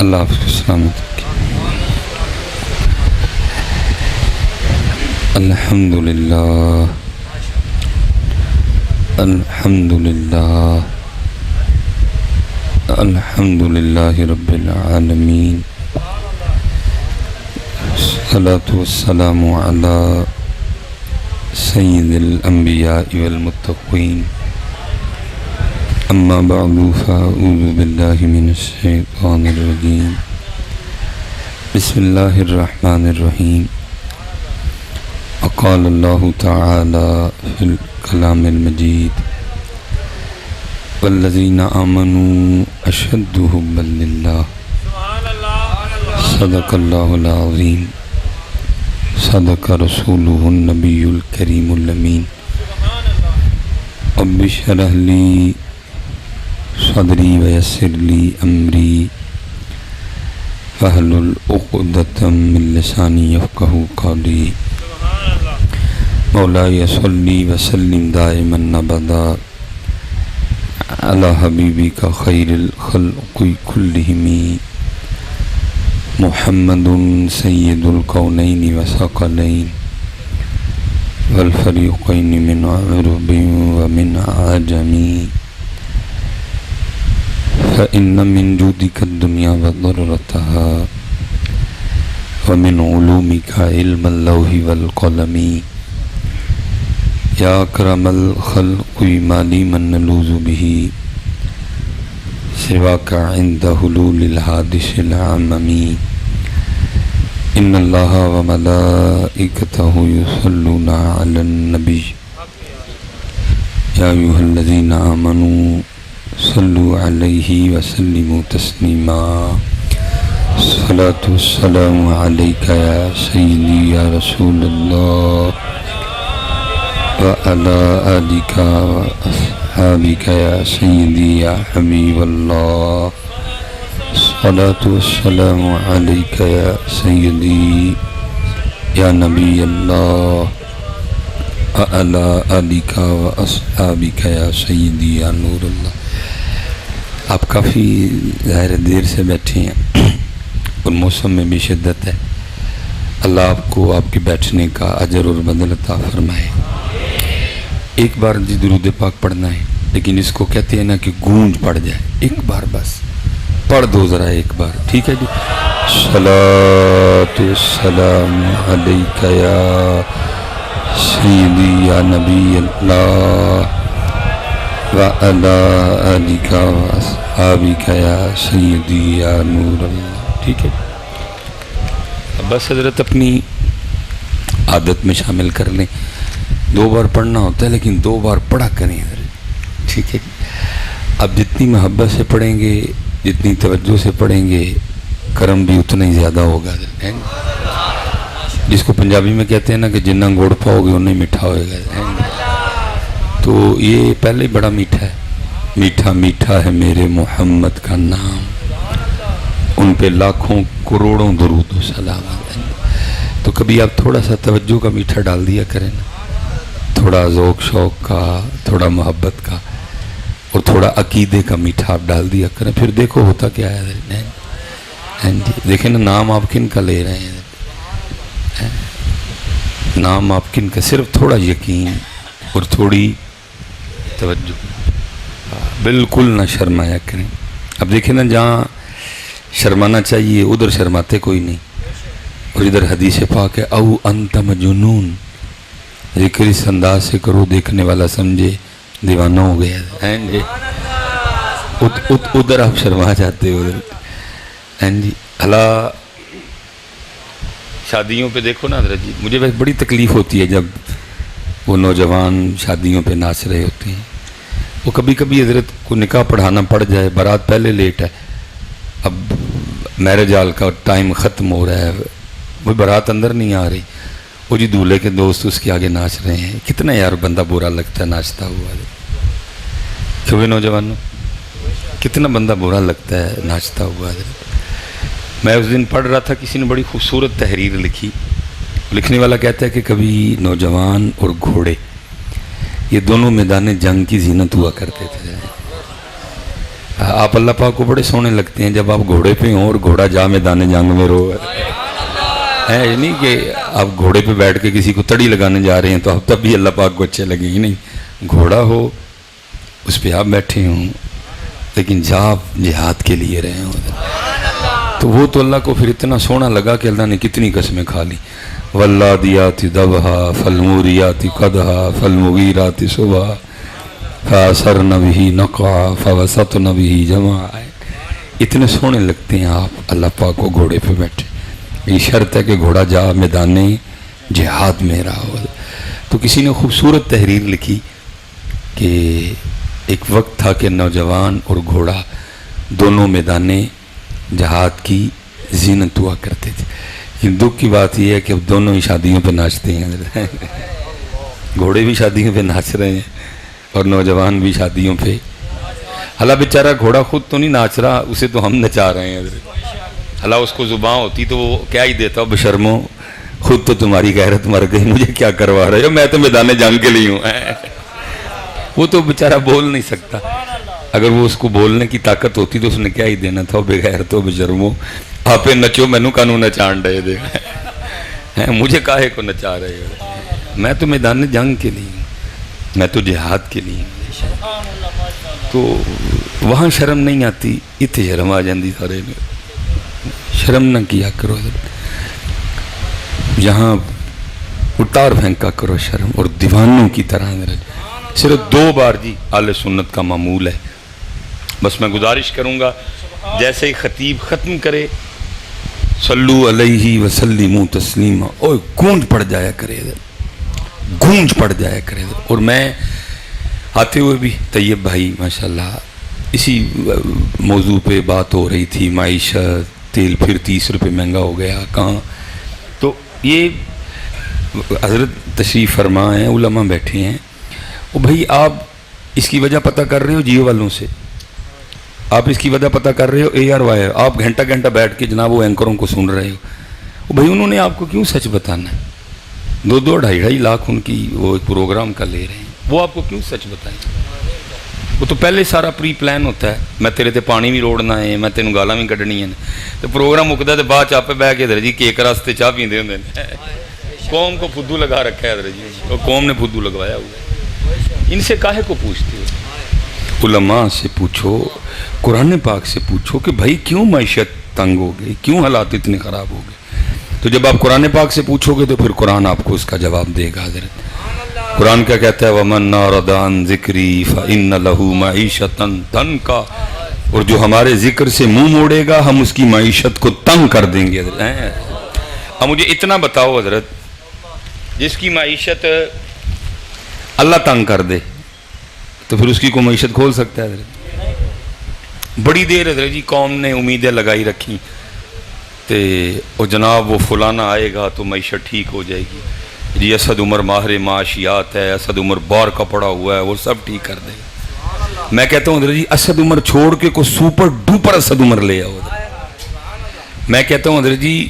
اللہ حافظ سلامت رکھیں۔ الحمدللہ الحمدللہ الحمدللہ رب العالمین، الصلاۃ والسلام علی سید الانبیاء والمتقین، اما بعد فاعوذ باللہ من الشیطان الرجیم، بسم اللہ الرحمن الرحیم۔ وقال اللہ تعالی فی الکلام المجید، والذین آمنوا اشد حبا للہ، صدق اللہ العظیم، صدق رسولہ النبی الکریم الامین۔ رب اشرح لی صدری ویسر لی امری واحلل عقدۃ من لسانی یفقہوا قولی۔ مولاي صلی وسلم دائما ابدا علی حبیبک خیر الخلق کلہم، محمد سید الکونین وثقلین والفریقین من عرب ومن عجم، فإن من جودك الدنيا وضرتها ومن علومك علم اللوح والقلم، یا اکرم الخلق ما لی من نلوذ به سواک عند حلول الحادث العمم، ان اللہ وملائکتہ یصلون علی النبی یا ایھا الذین آمنوا صلوا علیہ وسلموا تسلیما۔ الصلاۃ والسلام علیک یا سیدی یا رسول اللہ وعلى آلك وأصحابك يا سيدي يا حبيب الله، الصلاة والسلام عليك يا سيدي يا نبي الله وعلى آلك وأصحابك يا سيدي يا نور الله۔ آپ کافی ظاہر دیر سے بیٹھے ہیں اور موسم میں بھی شدت ہے، اللہ آپ کو آپ کے بیٹھنے کا اجر اور بدل عطا فرمائے۔ ایک بار جی درود پاک پڑھنا ہے، لیکن اس کو کہتے ہیں نا کہ گونج پڑ جائے، ایک بار بس پڑھ دو ذرا ایک بار، ٹھیک ہے جی۔ صلاۃ والسلام علیک یا سیدی یا نبی اللہ وعلی آلک واصحابک یا سیدی یا نور اللہ، ٹھیک ہے۔ اب بس حضرت اپنی عادت میں شامل کر لیں، 2 بار پڑھنا ہوتا ہے لیکن 2 بار پڑھا کریں، ٹھیک ہے۔ اب جتنی محبت سے پڑھیں گے، جتنی توجہ سے پڑھیں گے، کرم بھی اتنا ہی زیادہ ہوگا، جس کو پنجابی میں کہتے ہیں نا کہ جنہ گوڑ پاؤ گے انہیں میٹھا ہوئے گا۔ تو یہ پہلے ہی بڑا میٹھا ہے، میٹھا میٹھا ہے میرے محمد کا نام، ان پہ لاکھوں کروڑوں درود و سلام۔ تو کبھی آپ تھوڑا سا توجہ کا میٹھا ڈال دیا کریں نا، تھوڑا ذوق شوق کا، تھوڑا محبت کا اور تھوڑا عقیدے کا میٹھا آپ ڈال دیا کریں، پھر دیکھو ہوتا کیا ہے۔ دیکھیں نا نام آپ کن کا لے رہے ہیں، نام آپ کن کا، صرف تھوڑا یقین اور تھوڑی توجہ، بالکل نہ شرمایا کریں۔ اب دیکھیں نا جہاں شرمانا چاہیے ادھر شرماتے کوئی نہیں، اور ادھر حدیث پاک ہے او انت مجنون، ذکر اس انداز سے کرو دیکھنے والا سمجھے دیوانہ ہو گیا ہے۔ ادھر آپ شرما جاتے ہو ادھر جی۔ اللہ شادیوں پہ دیکھو نا حضرت جی، مجھے بڑی تکلیف ہوتی ہے جب وہ نوجوان شادیوں پہ ناچ رہے ہوتے ہیں۔ وہ کبھی کبھی حضرت کو نکاح پڑھانا پڑ جائے، بارات پہلے لیٹ ہے، اب میرج ہال کا ٹائم ختم ہو رہا ہے، وہ بارات اندر نہیں آ رہی، وہ جی دولہے کے دوست اس کے آگے ناچ رہے ہیں، کتنا یار بندہ برا لگتا ہے ناچتا ہوا، کیوں نوجوانوں کتنا بندہ برا لگتا ہے ناچتا ہوا۔ میں اس دن پڑھ رہا تھا، کسی نے بڑی خوبصورت تحریر لکھی، لکھنے والا کہتا ہے کہ کبھی نوجوان اور گھوڑے یہ دونوں میدان جنگ کی زینت ہوا کرتے تھے، آپ اللہ پاک کو بڑے سونے لگتے ہیں جب آپ گھوڑے پہ ہوں اور گھوڑا جا میدان جنگ میں رو ہے، یہ نہیں کہ آپ گھوڑے پہ بیٹھ کے کسی کو تڑی لگانے جا رہے ہیں تو آپ تب بھی اللہ پاک کو اچھے لگیں گے، نہیں، گھوڑا ہو اس پہ آپ بیٹھے ہوں لیکن جا آپ جہاد کے لیے رہے ہوں، تو وہ تو اللہ کو پھر اتنا سونا لگا کہ اللہ نے کتنی قسمیں کھا لی، واللادیات ضبحا فالموریات قدحا فالمغیرات صبحا فاثرن بہ نقعا فوسطن بہ جمعا، اتنے سونے لگتے ہیں آپ اللہ پاک کو گھوڑے پہ بیٹھے، یہ شرط ہے کہ گھوڑا جا میدان جہاد میں رہا ہو۔ تو کسی نے خوبصورت تحریر لکھی کہ ایک وقت تھا کہ نوجوان اور گھوڑا دونوں میدان جہاد کی زینت ہوا کرتے تھے، لیکن دکھ کی بات یہ ہے کہ اب دونوں ہی شادیوں پہ ناچتے ہیں، گھوڑے بھی شادیوں پہ ناچ رہے ہیں اور نوجوان بھی شادیوں پہ۔ اللہ بیچارہ گھوڑا خود تو نہیں ناچ رہا، اسے تو ہم نچا رہے ہیں، اللہ اس کو زباں ہوتی تو وہ کیا ہی دیتا، بشرمو خود تو تمہاری غیرت مر گئی، مجھے کیا کروا رہے ہو، میں تو میدان جنگ کے لیے ہوں۔ وہ تو بیچارہ بول نہیں سکتا، اگر وہ اس کو بولنے کی طاقت ہوتی تو اس نے کیا ہی دینا تھا، بے غیرت ہو بشرمو، آپ نچو، مینو کانو نچان ڈے دے، مجھے کاہے کو نچا رہے ہو، میں تو میدان جنگ کے لیے ہوں، میں تو جہاد کے لیے ہوں۔ تو وہاں شرم نہیں آتی، اتنے شرم آ جاندی، سارے شرم نہ کیا کرو، یہاں اتار پھینکا کرو شرم، اور دیوانوں کی طرح صرف 2 بار جی اہل سنت کا معمول ہے، بس میں گزارش کروں گا جیسے ہی خطیب ختم کرے صلو علیہ وسلموا تسلیما، اوہ گونج پڑ جایا کرے، گونج پڑ جایا کرے۔ اور میں آتے ہوئے بھی طیب بھائی ماشاءاللہ اسی موضوع پہ بات ہو رہی تھی، معیشت، تیل پھر 30 روپے مہنگا ہو گیا کہاں، تو یہ حضرت تشریف فرما ہیں، علماء بیٹھے ہیں، وہ بھائی آپ اس کی وجہ پتہ کر رہے ہو جیو والوں سے، آپ اس کی وجہ پتہ کر رہے ہو ARY، آپ گھنٹہ گھنٹہ بیٹھ کے جناب وہ اینکروں کو سن رہے ہو، وہ بھائی انہوں نے آپ کو کیوں سچ بتانا ہے، 2-2 ڈھائی لاکھ ان کی وہ ایک پروگرام کا لے رہے ہیں، وہ آپ کو کیوں سچ بتائیں، وہ تو پہلے سارا پری پلان ہوتا ہے، میں تیرے تے پانی بھی روڑنا ہے، میں تینوں گالاں بھی کڈنی ہیں، تو پروگرام مکدا تے بعد چاپے بہ کے ادھر جی کیک راستے چاہ پیندے ہوندے ہیں، قوم کو فدو لگا رکھا ہے ادھر جی، اور قوم نے فدو لگوایا ہوا ہے، ان سے کاہے کو پوچھتے ہو، علماء سے پوچھو، قرآن پاک سے پوچھو کہ بھائی کیوں معیشت تنگ ہو گئی، کیوں حالات اتنے خراب ہو گئے، تو جب آپ قرآن پاک سے پوچھو گے تو پھر قرآن آپ کو اس کا جواب دے گا۔ حضرت قرآن کیا کہتا ہے، وَمَنْ نَارَدَ عَنْ ذِكْرِي فَإِنَّ لَهُ مَعِيشَةً ضَنْكَ، اور جو ہمارے ذکر سے منہ موڑے گا ہم اس کی معیشت کو تنگ کر دیں گے۔ اب مجھے اتنا بتاؤ حضرت، جس کی معیشت اللہ تنگ کر دے تو پھر اس کی کوئی معیشت کھول سکتا ہے حضرت؟ بڑی دیر حضرت جی قوم نے امیدیں لگائی رکھی تے او جناب وہ فلانا آئے گا تو معیشت ٹھیک ہو جائے گی جی، اسد عمر ماہر معاشیات ہے، اسد عمر بار کا پڑا ہوا ہے، وہ سب ٹھیک کر دے گا۔ میں کہتا ہوں حضرت جی اسد عمر چھوڑ کے کوئی سپر ڈوپر اسد عمر لے آؤ، میں کہتا ہوں حضرت جی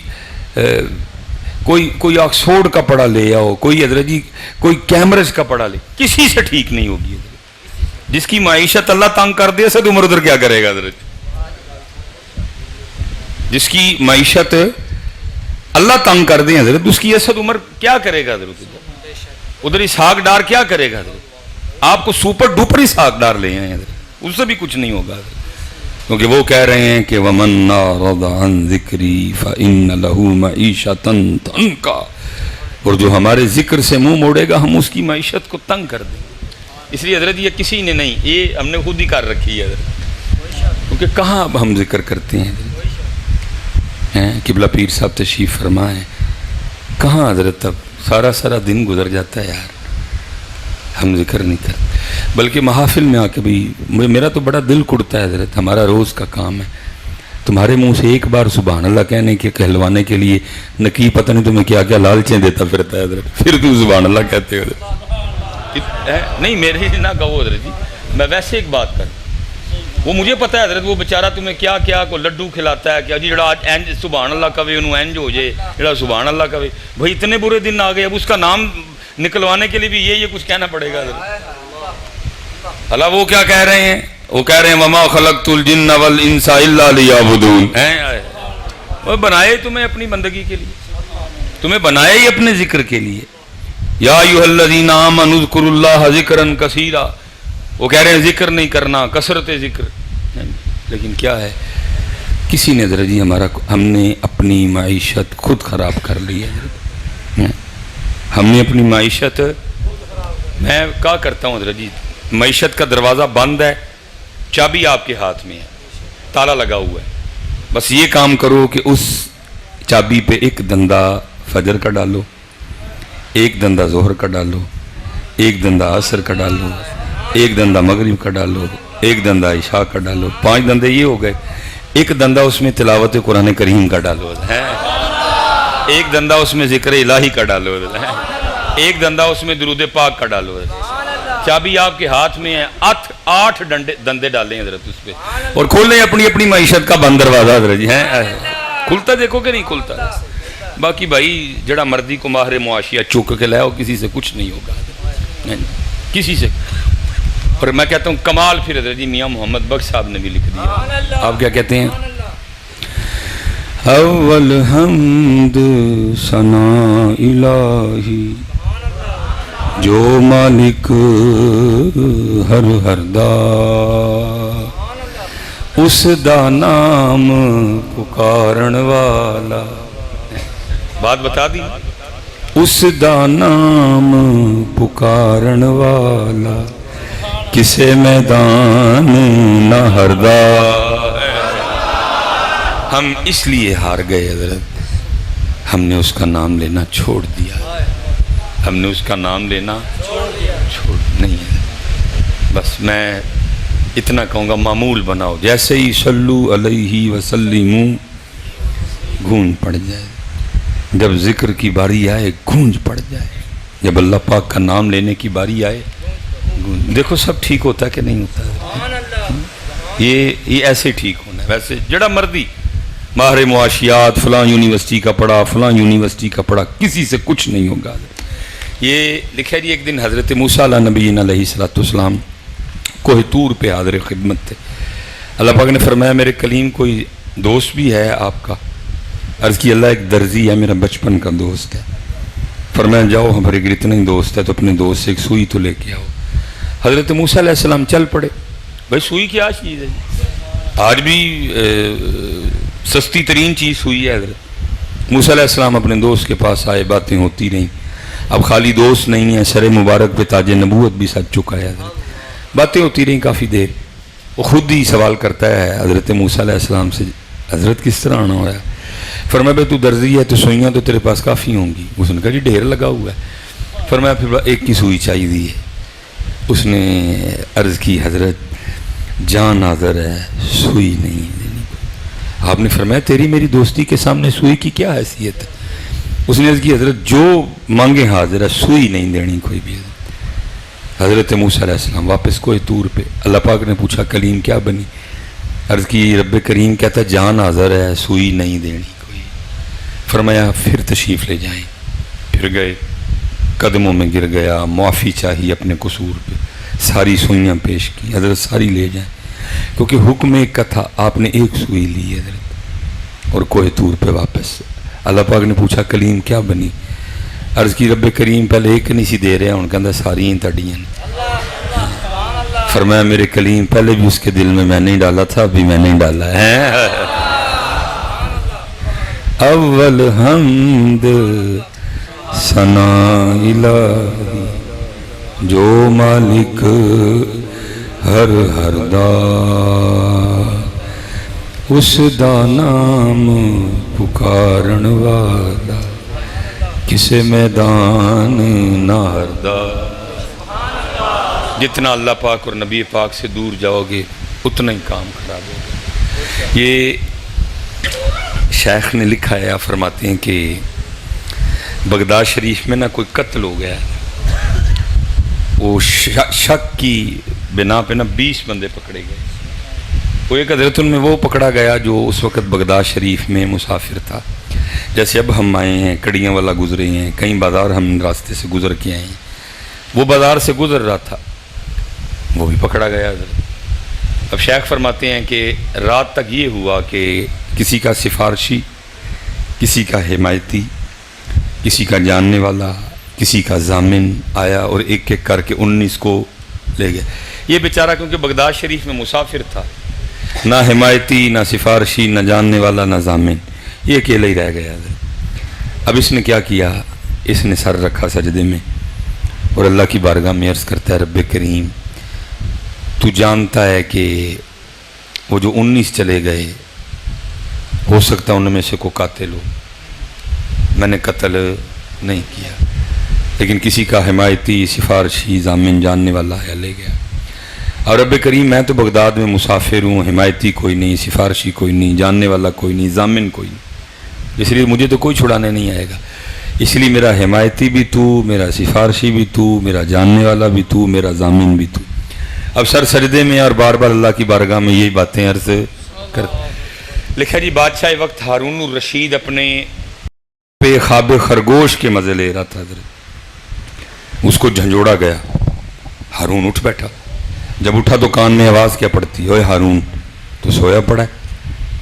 کوئی آکسفورڈ کا پڑھا لے آؤ، کوئی حضرت جی کوئی کیمبرج کا پڑھا لے، کسی سے ٹھیک نہیں ہوگی حضرت۔ جس کی معیشت اللہ تنگ کر دے اسد عمر ادھر کیا کرے گا حضرت؟ جس کی معیشت اللہ تنگ کر دیں حضرت، اس کی اسد عمر کیا کرے گا حضرت؟ ادھر اسحاق ڈار کیا کرے گا حضرت؟ آپ کو سپر ڈوپر اسحاق ڈار لے ہیں حضرت، اس سے بھی کچھ نہیں ہوگا حضرت، کیونکہ وہ کہہ رہے ہیں کہ وَمَنْ نَارَضَ عَنْ ذِكْرِي فَإِنَّ لَهُ مَعِيشَةً ضَنْكَ، اور جو ہمارے ذکر سے منہ موڑے گا ہم اس کی معیشت کو تنگ کر دیں گے۔ اس لیے حضرت یہ کسی نے نہیں، یہ ہم نے خود ہی کر رکھی ہے حضرت، کیونکہ کہاں اب ہم ذکر کرتے ہیں قبلہ پیر صاحب تشریف فرمائیں، کہاں حضرت اب سارا دن گزر جاتا ہے یار، ہم ذکر نہیں کرتے، بلکہ محافل میں آ کے بھی میرا تو بڑا دل کڑتا ہے حضرت، ہمارا روز کا کام ہے، تمہارے منہ سے ایک بار سبحان اللہ کہنے کے کہلوانے کے لیے نقیب پتہ نہیں تمہیں کیا کیا لالچیں دیتا پھرتا ہے حضرت، پھر تو سبحان اللہ کہتے ہو نہیں، میرے نہ کہو حضرت جی، میں ویسے ایک بات کروں، وہ مجھے پتہ ہے حضرت وہ بیچارہ تمہیں کیا کیا کو لڈو کھلاتا ہے، کیا جی جڑا آج سبحان اللہ کہے انہوں اینج ہو جائے، جڑا سبحان اللہ کہے، بھائی اتنے برے دن آ گئے، اب اس کا نام نکلوانے کے لیے بھی یہ کچھ کہنا پڑے گا حضرت۔ اللہ وہ کیا کہہ رہے ہیں، وہ کہہ رہے ہیں وما خلقت الجن والانس الا لیعبدون. وہ بنائے تمہیں اپنی بندگی کے لیے، تمہیں بنائے ہی اپنے ذکر کے لیے. یا ایھا الذین آمنوا اذکروا اللہ ذکرا کثیرا. وہ کہہ رہے ہیں ذکر نہیں کرنا، کثرت ذکر. لیکن کیا ہے، کسی نے حضرت جی ہم نے اپنی معیشت خود خراب کر لی ہے. ہم نے اپنی معیشت، میں کیا کرتا ہوں حضرت جی، معیشت کا دروازہ بند ہے، چابی آپ کے ہاتھ میں ہے، تالا لگا ہوا ہے، بس یہ کام کرو کہ اس چابی پہ ایک دندہ فجر کا ڈالو، ایک دندہ ظہر کا ڈالو، ایک دندہ عصر کا ڈالو، ایک دندہ مغرب کا ڈالو، ایک دندہ عشاء کا ڈالو. 5 دندے یہ ہو گئے. ایک دندہ اس میں تلاوت قرآن کریم کا ڈالو، ایک دندہ اس میں ذکر الہی کا ڈالو، ایک دندہ اس میں درود پاک کا ڈالو. چابی آپ کے ہاتھ میں ہے. 8 دندے ڈالیں حضرت اس پہ اور کھولیں اپنی اپنی معیشت کا بند دروازہ حضرت جی. کھلتا دیکھو کہ نہیں کھلتا. باقی بھائی جڑا مردی کو ماہر معاشیہ چک کے لاؤ، کسی سے کچھ نہیں ہوگا، کسی سے. اور میں کہتا ہوں کمال پھر حضرت جی میاں محمد بخش صاحب نے بھی لکھ دیا. آپ کیا کہتے ہیں؟ اول حمد ثنا الہی جو مالک ہر دا، اس دا نام پکارن والا. بات بتا دی. اس دا نام پکارن والا، کسے میدان نہ ہردا. ہم اس لیے ہار گئے حضرت، ہم نے اس کا نام لینا چھوڑ دیا. ہم نے اس کا نام لینا چھوڑ نہیں ہے. بس میں اتنا کہوں گا معمول بناؤ. جیسے ہی صلو علیہ وسلموا گونج پڑ جائے، جب ذکر کی باری آئے گونج پڑ جائے، جب اللہ پاک کا نام لینے کی باری آئے گونج. دیکھو سب ٹھیک ہوتا ہے کہ نہیں ہوتا؟ یہ ایسے ٹھیک ہونا ہے. ویسے جڑا مردی ماہر معاشیات فلاں یونیورسٹی کا پڑھا، فلاں یونیورسٹی کا پڑھا، کسی سے کچھ نہیں ہوگا. یہ لکھا جی ایک دن حضرت موسیٰ علیہ نبی علیہ السلام کوہ طور پہ حاضر خدمت تھے. اللہ پاک نے فرمایا میرے کلیم کوئی دوست بھی ہے آپ کا؟ عرض کی اللہ ایک درزی ہے میرا بچپن کا دوست ہے. فرمایا جاؤ ہمارے اگر اتنا ہی دوست ہے تو اپنے دوست سے ایک سوئی تو لے کے آؤ. حضرت موسیٰ علیہ السلام چل پڑے. بھائی سوئی کیا چیز ہے جی؟ آج بھی سستی ترین چیز سوئی ہے. حضرت موسیٰ علیہ السلام اپنے دوست کے پاس آئے، باتیں ہوتی رہیں. اب خالی دوست نہیں ہے، سر مبارک پہ تاج نبوت بھی سج چکا ہے. حضرت باتیں ہوتی رہیں کافی دیر. وہ خود ہی سوال کرتا ہے حضرت موسیٰ علیہ السلام سے، حضرت کس طرح آنا ہو رہا ہے؟ فرمایا بھائی تو درزی ہے تو سوئیاں تو تیرے پاس کافی ہوں گی. اس نے کہا جی ڈھیر لگا ہوا ہے. فرمایا پھر ایک کی سوئی چاہیے دی ہے. اس نے عرض کی حضرت جان حاضر ہے، سوئی نہیں ہے. آپ نے فرمایا تیری میری دوستی کے سامنے سوئی کی کیا حیثیت ہے؟ اس نے عرض کی حضرت جو مانگے حاضر ہے، سوئی نہیں دینی کوئی بھی. حضرت موسیٰ علیہ السلام واپس کوہ طور پہ. اللہ پاک نے پوچھا کلیم کیا بنی؟ عرض کی رب کریم کہتا جان حاضر ہے، سوئی نہیں دینی کوئی. فرمایا پھر تشریف لے جائیں. پھر گئے، قدموں میں گر گیا، معافی چاہی اپنے قصور پہ، ساری سوئیاں پیش کی. حضرت ساری لے جائیں، کیونکہ حکم ایک کا تھا. آپ نے ایک سوئی لی حضرت اور کوہ طور پہ واپس. اللہ پاک نے پوچھا کلیم کیا بنی؟ عرض کی رب کریم پہلے ایک نہیں سی دے رہے ہیں، کہتا ساری تڑیاں. فرمایا میرے کلیم پہلے بھی اس کے دل میں نہیں ڈالا تھا، ابھی میں نہیں ڈالا ہے. اول حمد ثنا الہی جو مالک ہر دا، اس دا نام پکارن والا، کسے میدان نہ ہردا. جتنا اللہ پاک اور نبی پاک سے دور جاؤ گے اتنا ہی کام خراب ہوگا. یہ شیخ نے لکھا ہے، آپ فرماتے ہیں کہ بغداد شریف میں کوئی قتل ہو گیا. وہ شک کی بنا پہ 20 بندے پکڑے گئے. وہ ایک حضرت ان میں وہ پکڑا گیا جو اس وقت بغداد شریف میں مسافر تھا. جیسے اب ہم آئے ہیں، کڑیاں والا گزرے ہیں، کئی بازار ہم راستے سے گزر کے آئے ہیں. وہ بازار سے گزر رہا تھا، وہ بھی پکڑا گیا حضرت. اب شیخ فرماتے ہیں کہ رات تک یہ ہوا کہ کسی کا سفارشی، کسی کا حمایتی، کسی کا جاننے والا، کسی کا ضامن آیا اور ایک ایک کر کے 19 کو لے گئے۔ یہ بیچارہ کیونکہ بغداد شریف میں مسافر تھا، نہ حمایتی، نہ سفارشی، نہ جاننے والا، نہ ضامن، یہ اکیلا ہی رہ گیا۔ اب اس نے کیا کیا؟ اس نے سر رکھا سجدے میں اور اللہ کی بارگاہ میں عرض کرتا ہے رب کریم تو جانتا ہے کہ وہ جو 19 چلے گئے ہو سکتا ان میں سے کوئی قاتل ہو، میں نے قتل نہیں کیا، لیکن کسی کا حمایتی، سفارشی، ضامن، جاننے والا ہے، لے گیا۔ اور رب کریم میں تو بغداد میں مسافر ہوں، حمایتی کوئی نہیں، سفارشی کوئی نہیں، جاننے والا کوئی نہیں، ضامن کوئی نہیں، اس لیے مجھے تو کوئی چھڑانے نہیں آئے گا، اس لیے میرا حمایتی بھی تو، میرا سفارشی بھی تو، میرا جاننے والا بھی تو، میرا ضامن بھی تو۔ اب سر سجدے میں اور بار بار اللہ کی بارگاہ میں یہی باتیں عرض کر۔ لکھا جی بادشاہ وقت ہارون الرشید اپنے پہ خواب خرگوش کے مزے لے رہا تھا، اس کو جھنجھوڑا گیا، ہارون اٹھ بیٹھا، جب اٹھا تو کان میں آواز کیا پڑتی، اوے ہارون تو سویا پڑا ہے،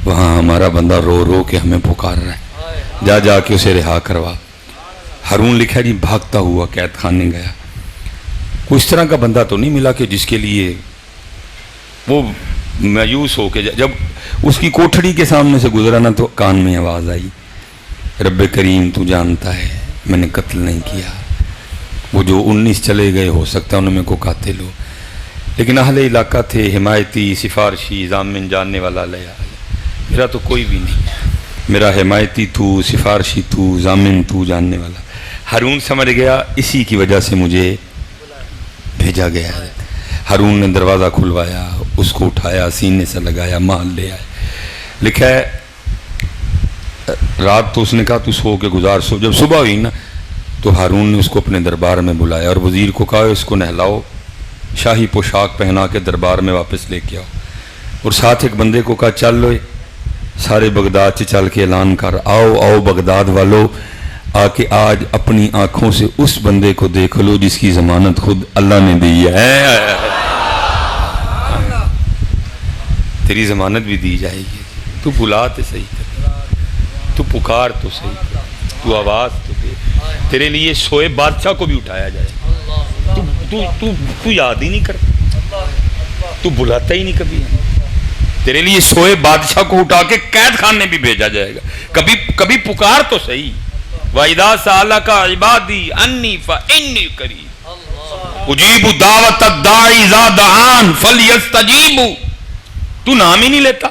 وہاں ہمارا بندہ رو رو کے ہمیں پکار رہا ہے، جا جا کے اسے رہا کروا۔ ہارون لکھا جی بھاگتا ہوا قید خانے گیا، کوئی اس طرح کا بندہ تو نہیں ملا کہ جس کے لیے وہ مایوس ہو کے جب اس کی کوٹھڑی کے سامنے سے گزرا نا تو کان میں آواز آئی رب کریم تو جانتا ہے میں نے قتل نہیں کیا، وہ جو 19 چلے گئے ہو سکتا ہے ان میں کوئی قاتل ہو، لیکن اہل علاقہ تھے، حمایتی، سفارشی، ضامن، جاننے والا لیا، میرا تو کوئی بھی نہیں، میرا حمایتی تو، سفارشی تو، ضامن تو، جاننے والا۔ ہارون سمجھ گیا اسی کی وجہ سے مجھے بھیجا گیا ہے۔ ہارون نے دروازہ کھلوایا، اس کو اٹھایا، سینے سے لگایا، محل لے آئے۔ لکھا ہے رات تو اس نے کہا تو سو کے گزار، سو جب صبح ہوئی نا تو ہارون نے اس کو اپنے دربار میں بلایا اور وزیر کو کہا اس کو نہلاؤ، شاہی پوشاک پہنا کے دربار میں واپس لے کے آؤ، اور ساتھ ایک بندے کو کہا چل لو سارے بغداد سے چل کے اعلان کر، آؤ آؤ بغداد والو، آ کے آج اپنی آنکھوں سے اس بندے کو دیکھ لو جس کی ضمانت خود اللہ نے دی ہے، تیری ضمانت بھی دی جائے گی، تو بلا تو صحیح کر، تو پکار تو صحیح کر، تو آواز تو دے، تیرے لیے سوئے بادشاہ کو بھی اٹھایا جائے، تو یاد ہی نہیں کرتا، تو بلاتا ہی نہیں کبھی، تیرے لیے سوئے بادشاہ کو اٹھا کے قید خانے بھی بھیجا جائے گا، کبھی پکار تو صحیح۔ وَإِذَا سَأَلَكَ عِبَادِي عَنِّي فَإِنِّي قَرِيبٌ أُجِيبُ دَعْوَةَ الدَّاعِ إِذَا دَعَانِ فَلْيَسْتَجِيبُوا۔ تو نام ہی نہیں لیتا،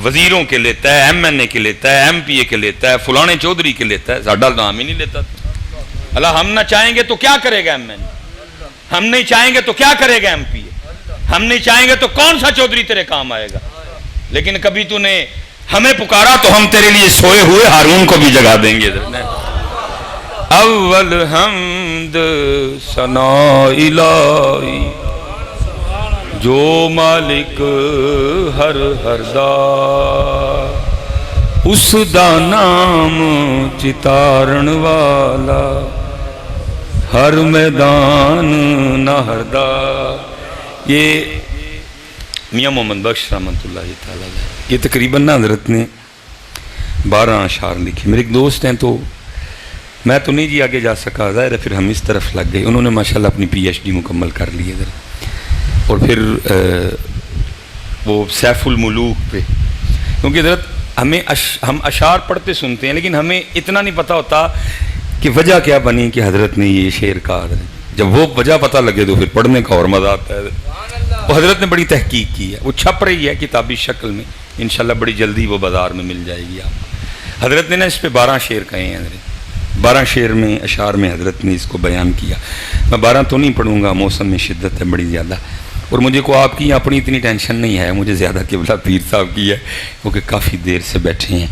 وزیروں کے لیتا ہے، ایم این اے کے لیتا ہے، ایم پی اے کے لیتا ہے، فلانے چودھری کے لیتا ہے، ساڈا نام ہی نہیں لیتا۔ اللہ ہم نہ چاہیں گے تو کیا کرے گا ایم این اے، ہم نہیں چاہیں گے تو کیا کرے گا ایم پی اے، ہم نہیں چاہیں گے تو کون سا چودھری تیرے کام آئے گا، لیکن کبھی تو نے ہمیں پکارا تو ہم تیرے لیے سوئے ہوئے ہارون کو بھی جگا دیں گے۔ اول حمد ثنا الہی جو مالک ہر دا، اس دا نام چتارن والا ہر میدان نہر دا۔ یہ میاں محمد بخش رحمۃ اللہ تعالیٰ علیہ، یہ تقریباً نا حضرت نے 12 اشعار لکھے۔ میرے ایک دوست ہیں تو میں تو نہیں جی آگے جا سکا، ظاہر ہے پھر ہم اس طرف لگ گئے، انہوں نے ماشاءاللہ اپنی پی ایچ ڈی مکمل کر لی ہے، اور پھر وہ سیف الملوک پہ، کیونکہ حضرت ہم اشعار پڑھتے سنتے ہیں لیکن ہمیں اتنا نہیں پتہ ہوتا کہ وجہ کیا بنی کہ حضرت نے یہ شعر کہا، جب وہ وجہ پتہ لگے تو پھر پڑھنے کا اور مزہ آتا ہے۔ وہ حضرت نے بڑی تحقیق کی ہے، وہ چھپ رہی ہے کتابی شکل میں، انشاءاللہ بڑی جلدی وہ بازار میں مل جائے گی آپ کو۔ حضرت نے نا اس پہ 12 شعر کہے ہیں، حضرت 12 شعر میں اشعار میں حضرت نے اس کو بیان کیا۔ میں 12 تو نہیں پڑھوں گا، موسم میں شدت ہے بڑی زیادہ، اور مجھے کو آپ کی اپنی اتنی ٹینشن نہیں ہے، مجھے زیادہ قبلہ پیر صاحب کی ہے کیونکہ کافی دیر سے بیٹھے ہیں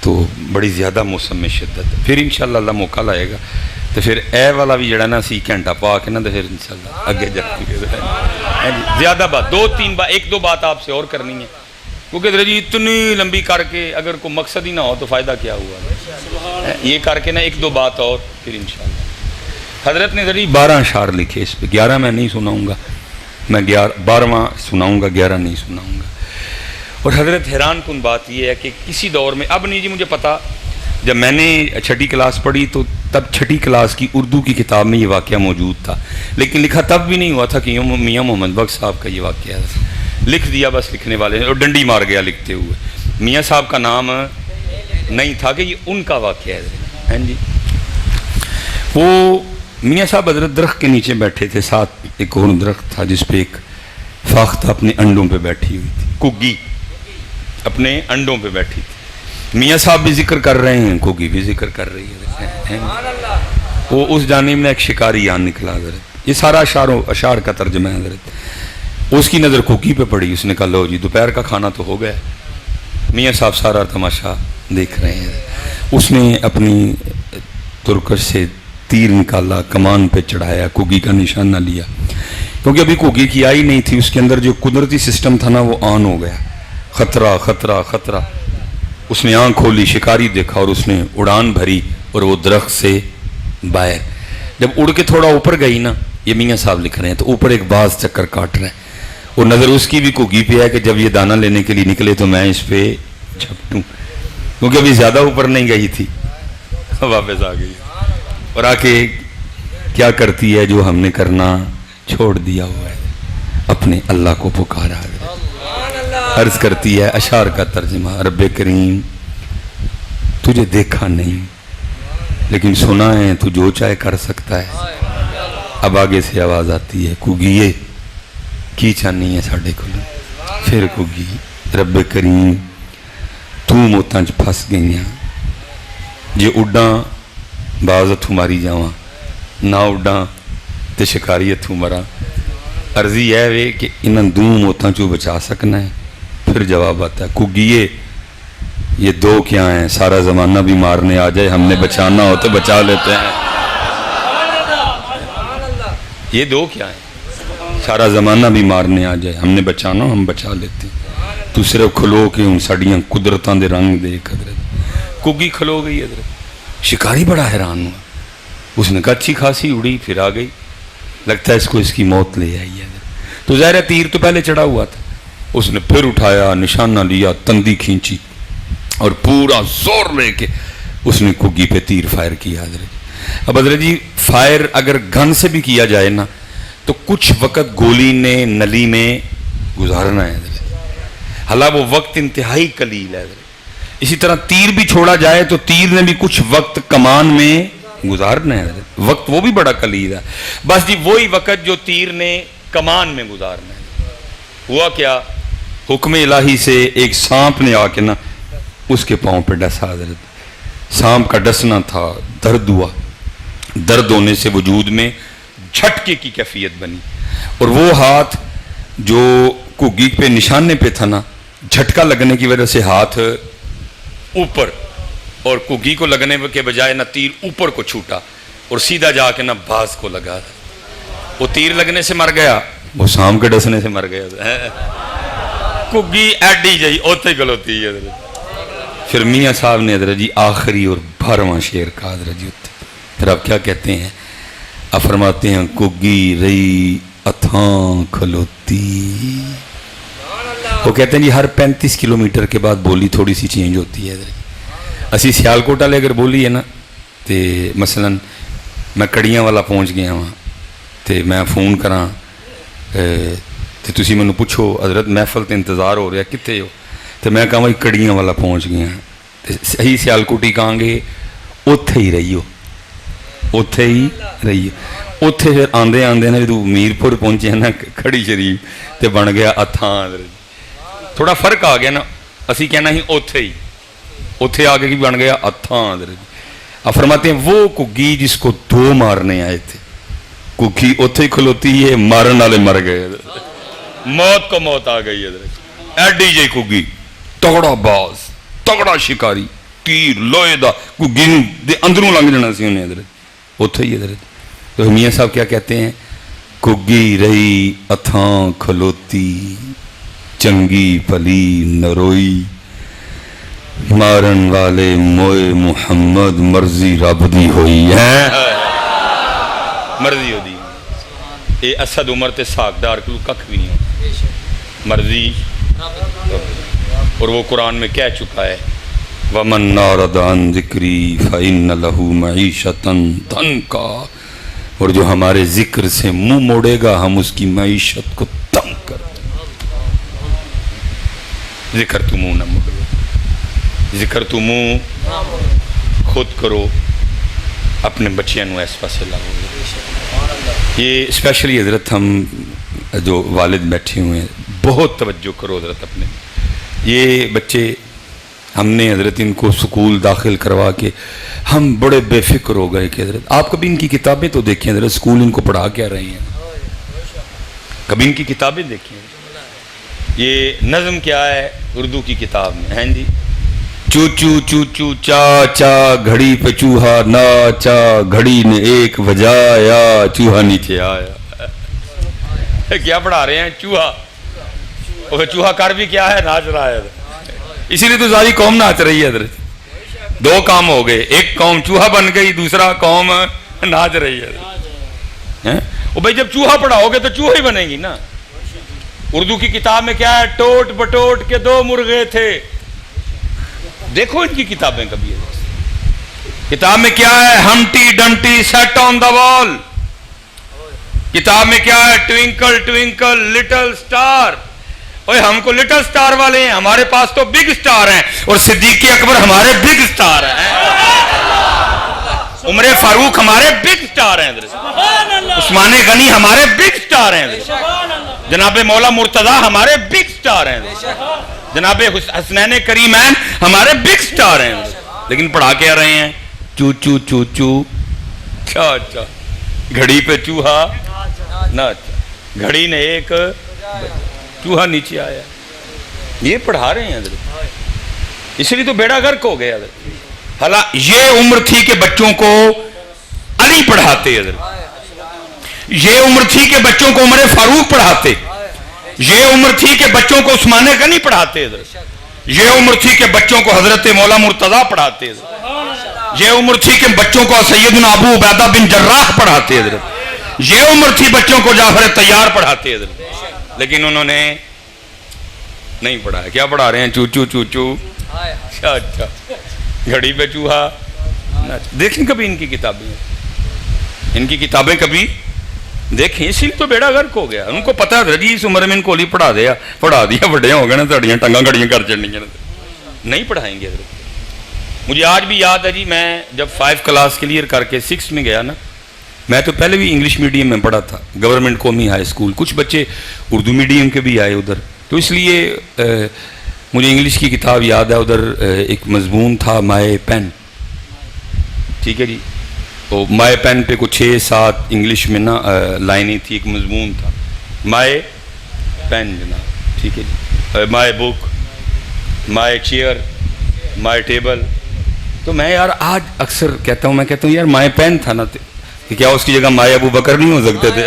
تو بڑی زیادہ موسم میں شدت ہے۔ پھر انشاءاللہ اللہ موقع لائے گا تو پھر اے والا بھی جڑا نا سی گھنٹہ پا کے نا تو پھر انشاءاللہ آگے جائیں زیادہ بات 2-3 بات 1-2 بات آپ سے اور کرنی ہے، کیونکہ حضرت جی اتنی لمبی کر کے اگر کوئی مقصد ہی نہ ہو تو فائدہ کیا ہوا، یہ کر کے نا 1-2 بات اور پھر انشاءاللہ۔ حضرت نے ذریعہ 12 اشعار لکھے، اس پہ 11 میں نہیں سناؤں گا، میں 12واں سناؤں گا، 11 نہیں سناؤں گا۔ اور حضرت حیران کن بات یہ ہے کہ کسی دور میں، اب نہیں جی مجھے پتا، جب میں نے 6ٹھی کلاس پڑھی تو تب 6ٹھی کلاس کی اردو کی کتاب میں یہ واقعہ موجود تھا، لیکن لکھا تب بھی نہیں ہوا تھا کہ میاں محمد بخش صاحب کا یہ واقعہ ہے۔ لکھ دیا بس لکھنے والے نے، اور ڈنڈی مار گیا لکھتے ہوئے، میاں صاحب کا نام نہیں تھا کہ یہ ان کا واقعہ ہے جی۔ وہ میاں صاحب حضرت درخت کے نیچے بیٹھے تھے، ساتھ ایک اور درخت تھا جس پہ ایک فاختہ اپنے انڈوں پہ بیٹھی ہوئی تھی، کگی اپنے انڈوں پہ بیٹھی تھی۔ میاں صاحب بھی ذکر کر رہے ہیں، کگی بھی ذکر کر رہی ہے۔ وہ اس جانب میں ایک شکاری آن نکلا حضرت، یہ سارا اشعار کا ترجمہ ہے حضرت۔ اس کی نظر کگی پہ پڑی، اس نے کہا لو جی دوپہر کا کھانا تو ہو گیا۔ میاں صاحب سارا تماشا دیکھ رہے ہیں۔ اس نے اپنی ترکش سے تیر نکالا، کمان پہ چڑھایا، کگی کا نشانہ لیا، کیونکہ ابھی کگی کی آئی نہیں تھی، اس کے اندر جو قدرتی سسٹم تھا نا وہ آن ہو گیا۔ خطرہ خطرہ خطرہ، اس نے آنکھ کھولی، شکاری دیکھا اور اس نے اڑان بھری اور وہ درخت سے باہر۔ جب اڑ کے تھوڑا اوپر گئی نا، یہ میاں صاحب لکھ رہے ہیں، تو اوپر ایک باز چکر کاٹ رہے ہیں، اور نظر اس کی بھی کگی پہ ہے کہ جب یہ دانہ لینے کے لیے نکلے تو میں اس پہ جھپٹوں، کیونکہ ابھی زیادہ اوپر نہیں گئی تھی، واپس آ گئی، اور آ کے کیا کرتی ہے جو ہم نے کرنا چھوڑ دیا ہوا ہے، اپنے اللہ کو پکارا ہے۔ عرض کرتی ہے اشعار کا ترجمہ، رب کریم تجھے دیکھا نہیں لیکن سنا ہے تو جو چاہے کر سکتا ہے۔ اب آگے سے آواز آتی ہے، کگیے کی چانی ہے ساڑھے کو، پھر کگی رب کریم تو موتاں چ پھس گئی ہیں، جے اڈاں باز اتھو ماری جاواں، نہ اڈاں تے شکاری اتھو مرا۔ عرضی ہے وے کہ انہاں دوں موتاں چو بچا سکنا ہے۔ پھر جواب آتا ہے، کگیے یہ دو کیا ہیں، سارا زمانہ بھی مارنے آ جائے، ہم نے بچانا ہو تو بچا لیتے ہیں۔ یہ دو کیا ہیں، سارا زمانہ بھی مارنے آ جائے، ہم نے بچانا ہو ہم بچا لیتے ہیں۔ تو صرف کھلو کے ان ساڑیاں قدرتاں دے رنگ دیکھ حضرت۔ کگی کھلو گئی حضرت، شکاری بڑا حیران ہوا، اس نے کہا اچھی خاصی اڑی، پھر آ گئی، لگتا ہے اس کو اس کی موت لے آئی ہے۔ تو ظاہر ہے تیر تو پہلے چڑھا ہوا تھا، اس نے پھر اٹھایا، نشانہ لیا، تندی کھینچی اور پورا زور لے کے اس نے کگی پہ تیر فائر کیا حضرت۔ اب حضرت جی فائر اگر گن سے بھی کیا جائے نا تو کچھ وقت گولی نے نلی میں گزارنا ہے حضرت، حالانکہ وہ وقت انتہائی قلیل ہے حضرت۔ اسی طرح تیر بھی چھوڑا جائے تو تیر نے بھی کچھ وقت کمان میں گزارنا ہے حضرت، وقت وہ بھی بڑا قلیل ہے۔ بس جی وہی وقت جو تیر نے کمان میں گزارنا ہے، ہوا کیا، حکم الہی سے ایک سانپ نے آ کے نا اس کے پاؤں پہ ڈسا حضرت۔ سانپ کا ڈسنا تھا، درد ہوا، درد ہونے سے وجود میں جھٹکے کی کیفیت بنی، اور وہ ہاتھ جو کگی پہ نشانے پہ تھا نا، جھٹکا لگنے کی وجہ سے ہاتھ اوپر، اور کگی کو لگنے کے بجائے نہ تیر اوپر کو چھوٹا اور سیدھا جا کے نہ باز کو لگا۔ وہ تیر لگنے سے مر گیا، وہ سانپ کے ڈسنے سے مر گیا۔ کگی ایڈی جائی اوتے گلوتی ہے حضرت۔ پھر میاں صاحب نے حضرت جی آخری اور 12واں شعر کہا حضرت جی ہوتے، پھر آپ کیا کہتے ہیں، آپ فرماتے ہیں کگی رئی اتھاں کھلوتی۔ وہ کہتے ہیں جی ہر 35 کلومیٹر کے بعد بولی تھوڑی سی چینج ہوتی ہے حضرت۔ اسی سیالکوٹ والے اگر بولی ہے نا تو مثلا میں کڑیاں والا پہنچ گیا وہاں تو میں فون کراں تو تسی میں پوچھو حضرت محفل تے انتظار ہو رہا کتے ہو، تو میں کہاں بھائی کڑیاں والا پہنچ گیا، تو صحیح سیالکوٹی کہاں گے اوتھے ہی رہیو، اوتھے ہی رہیو۔ اوتھے پھر آندے آندے نا جدو میرپور پہنچے نا کھڑی شریف تے بن گیا اتھاں حضرت۔ تھوڑا فرق آ گیا نا، اسی کہنا ہی اوتھے ہی، اوتھے آگے کی بن گیا اتھاں حضرت۔ آپ فرماتے ہیں وہ کگی جس کو دو مارنے آئے تھے، کگی اوتھے ہی کھلوتی ہے، مارن والے مر گئے حضرت، موت کو موت آ گئی حضرت۔ ایڈی جی کگی، تگڑا باز، تگڑا شکاری، تیر لوہے دا کگی دے اندروں لنگ جانا سی انہیں حضرت، اوتھے ہی حضرت۔ تو میاں صاحب کیا کہتے ہیں، کگی رہی اتھاں کھلوتی، چنگی پلی نروئی، مارن والے موئے محمد، مرضی رب دی ہوئی ہے، مرضی ہو دی۔ یہ اسد عمر تے ساکدار کو ککھ بھی نہیں ہوتا، مرضی، اور وہ قرآن میں کہہ چکا ہے وَمَنْ أَعْرَضَ عَنْ ذِكْرِي فَإِنَّ لَهُ مَعِيشَةً ضَنْكًا، اور جو ہمارے ذکر سے منہ موڑے گا ہم اس کی معیشت کو تنگ کر دیں۔ ذکر تو منہ نہ موڑو، ذکر تو منہ خود کرو، اپنے بچیاں نو اس پاسے لاؤ۔ یہ اسپیشلی حضرت ہم جو والد بیٹھے ہوئے ہیں بہت توجہ کرو حضرت اپنے، یہ بچے ہم نے حضرت ان کو سکول داخل کروا کے ہم بڑے بے فکر ہو گئے کہ حضرت آپ کبھی ان کی کتابیں تو دیکھیں حضرت، سکول ان کو پڑھا کیا رہی ہیں، کبھی ان کی کتابیں دیکھیں، یہ نظم کیا ہے اردو کی کتاب میں، ہیں جی، چو چو چو چو چا چا گھڑی پہ چوہا ناچا، گھڑی نے ایک بجایا چوہا نیچے آیا۔ کیا پڑھا رہے ہیں؟ چوہا، وہ چوہا کر بھی کیا ہے، ناچ رہا ہے، اسی لیے تو ساری قوم ناچ رہی ہے حضرت۔ دو کام ہو گئے، ایک قوم چوہا بن گئی، دوسرا قوم ناچ رہی ہے۔ وہ بھائی جب چوہا پڑھاؤ گے تو چوہا ہی بنے گی نا۔ اردو کی کتاب میں کیا ہے، ٹوٹ بٹوٹ کے دو مرغے تھے، دیکھو ان کی کتابیں کبھی، کتاب میں کیا ہے، ہمٹی ڈمٹی سیٹ آن دا وال، کتاب میں کیا ہے، ٹوینکل ٹوینکل لٹل سٹار۔ اوے ہم کو لٹل سٹار والے ہیں، ہمارے پاس تو بگ سٹار ہیں، اور صدیق اکبر ہمارے بگ سٹار ہیں، عمر فاروق ہمارے بگ سٹار ہیں، عثمان غنی ہمارے بگ سٹار ہیں، جناب مولا مرتضی ہمارے بگ سٹار ہیں، جناب حسنین کریمین ہمارے بگ سٹار ہیں، لیکن پڑھا کیا رہے ہیں، چو چو چو چو کیا اچھا، گھڑی پہ چوہا ناچا، گھڑی نے ایک چوہا نیچے آیا، یہ پڑھا رہے ہیں حضرت، اس لیے تو بیڑا غرق ہو گیا حضرت۔ حالا یہ عمر تھی کہ بچوں کو علی پڑھاتے حضرت، یہ عمر تھی کہ بچوں کو عمر فاروق پڑھاتے، یہ عمر تھی کہ بچوں کو عثمان غنی پڑھاتے حضرت، یہ عمر تھی کہ بچوں کو حضرت مولا مرتضی پڑھاتے حضرت، یہ عمر تھی کہ بچوں کو سیدنا ابو عبیدہ بن جراح پڑھاتے حضرت، یہ عمر تھی بچوں کو جعفر طیار پڑھاتے حضرت، لیکن انہوں نے نہیں پڑھایا۔ کیا پڑھا رہے ہیں؟ چو چو چو چو اچھا، گھڑی پہ چوہا۔ دیکھیں کبھی ان کی کتابیں، ان کی کتابیں کبھی دیکھیں، اسی لیے تو بیڑا غرق ہو گیا۔ ان کو پتا ہے جی اس عمر میں ان کو علی پڑھا دیا بڑے ہو گئے نا، تڑیاں ٹنگاں گھڑیاں کر چڑنی، نہیں پڑھائیں گے حضرت۔ مجھے آج بھی یاد ہے جی، میں جب 5 کلاس کلیئر کر کے 6 میں گیا نا، میں تو پہلے بھی انگلش میڈیم میں پڑھا تھا، گورنمنٹ قومی ہائی اسکول، کچھ بچے اردو میڈیم کے بھی آئے ادھر، تو اس لیے مجھے انگلش کی کتاب یاد ہے، ادھر ایک مضمون تھا مائے پین، ٹھیک ہے جی، تو مائے پین پہ کچھ 6-7 انگلش میں نا لائنیں تھی، ایک مضمون تھا مائے پین جناب، ٹھیک ہے جی، مائے بک، مائے چیئر، مائے ٹیبل۔ تو میں یار آج اکثر کہتا ہوں یار مائے پین تھا نا، کہ کیا اس کی جگہ مائے ابو بکر نہیں ہو سکتے تھے؟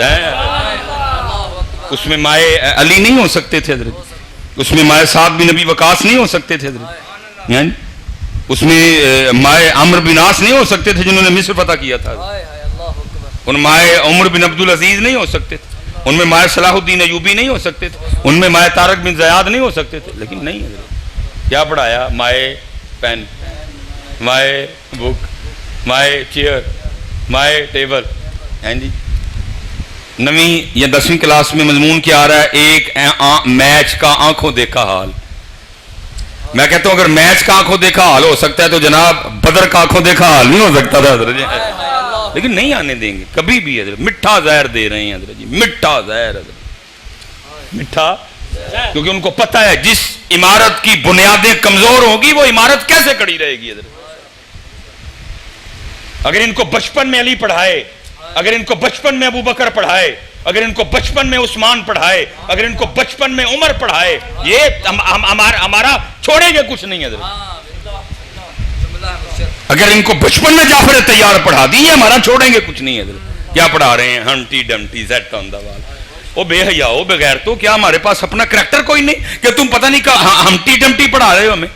اس میں مائے علی نہیں ہو سکتے تھے حضرت، اس میں مائے سعد بن نبی وقاص نہیں ہو سکتے تھے حضرت، اس میں مائے عمر بن عاص نہیں ہو سکتے تھے جنہوں نے مصر فتح کیا تھا، ان مائے عمر بن عبدالعزیز نہیں ہو سکتے تھے، ان میں مائے صلاح الدین ایوبی نہیں ہو سکتے تھے، ان میں مائے طارق بن زیاد نہیں ہو سکتے تھے، لیکن نہیں حضرت، کیا پڑھایا؟ مائے پین، مائے بک، مائے چیئر، مائے ٹیبل، ہیں جی۔ 9ویں یا 10ویں کلاس میں مضمون کیا آ رہا ہے؟ ایک میچ کا آنکھوں دیکھا حال۔ میں کہتا ہوں اگر میچ کا آنکھوں دیکھا حال ہو سکتا ہے تو جناب بدر کا آنکھوں دیکھا حال نہیں ہو سکتا تھا حضرت جی، لیکن نہیں آنے دیں گے کبھی بھی حضرت، میٹھا زہر دے رہے ہیں حضرت جی، میٹھا زہر حضرت، میٹھا، کیونکہ ان کو پتہ ہے جس عمارت کی بنیادیں کمزور ہوگی وہ عمارت کیسے کھڑی رہے گی حضرت۔ اگر ان کو بچپن میں علی پڑھائے، اگر ان کو بچپن میں ابو بکر پڑھائے، اگر ان کو بچپن میں عثمان پڑھائے، اگر ان کو بچپن میں عمر پڑھائے، یہ ہمارا چھوڑیں گے کچھ نہیں حضرت۔ اگر ان کو بچپن میں جعفر طیار پڑھا دی، یہ ہمارا چھوڑیں گے کچھ نہیں حضرت۔ کیا پڑھا رہے ہیں؟ ہمٹی ڈمٹی سیٹ آن دا وال۔ او بے حیاؤ بغیر تو کیا ہمارے پاس اپنا کریکٹر کوئی نہیں کہ تم پتہ نہیں ہمٹی ڈمٹی پڑھا رہے ہو ہمیں؟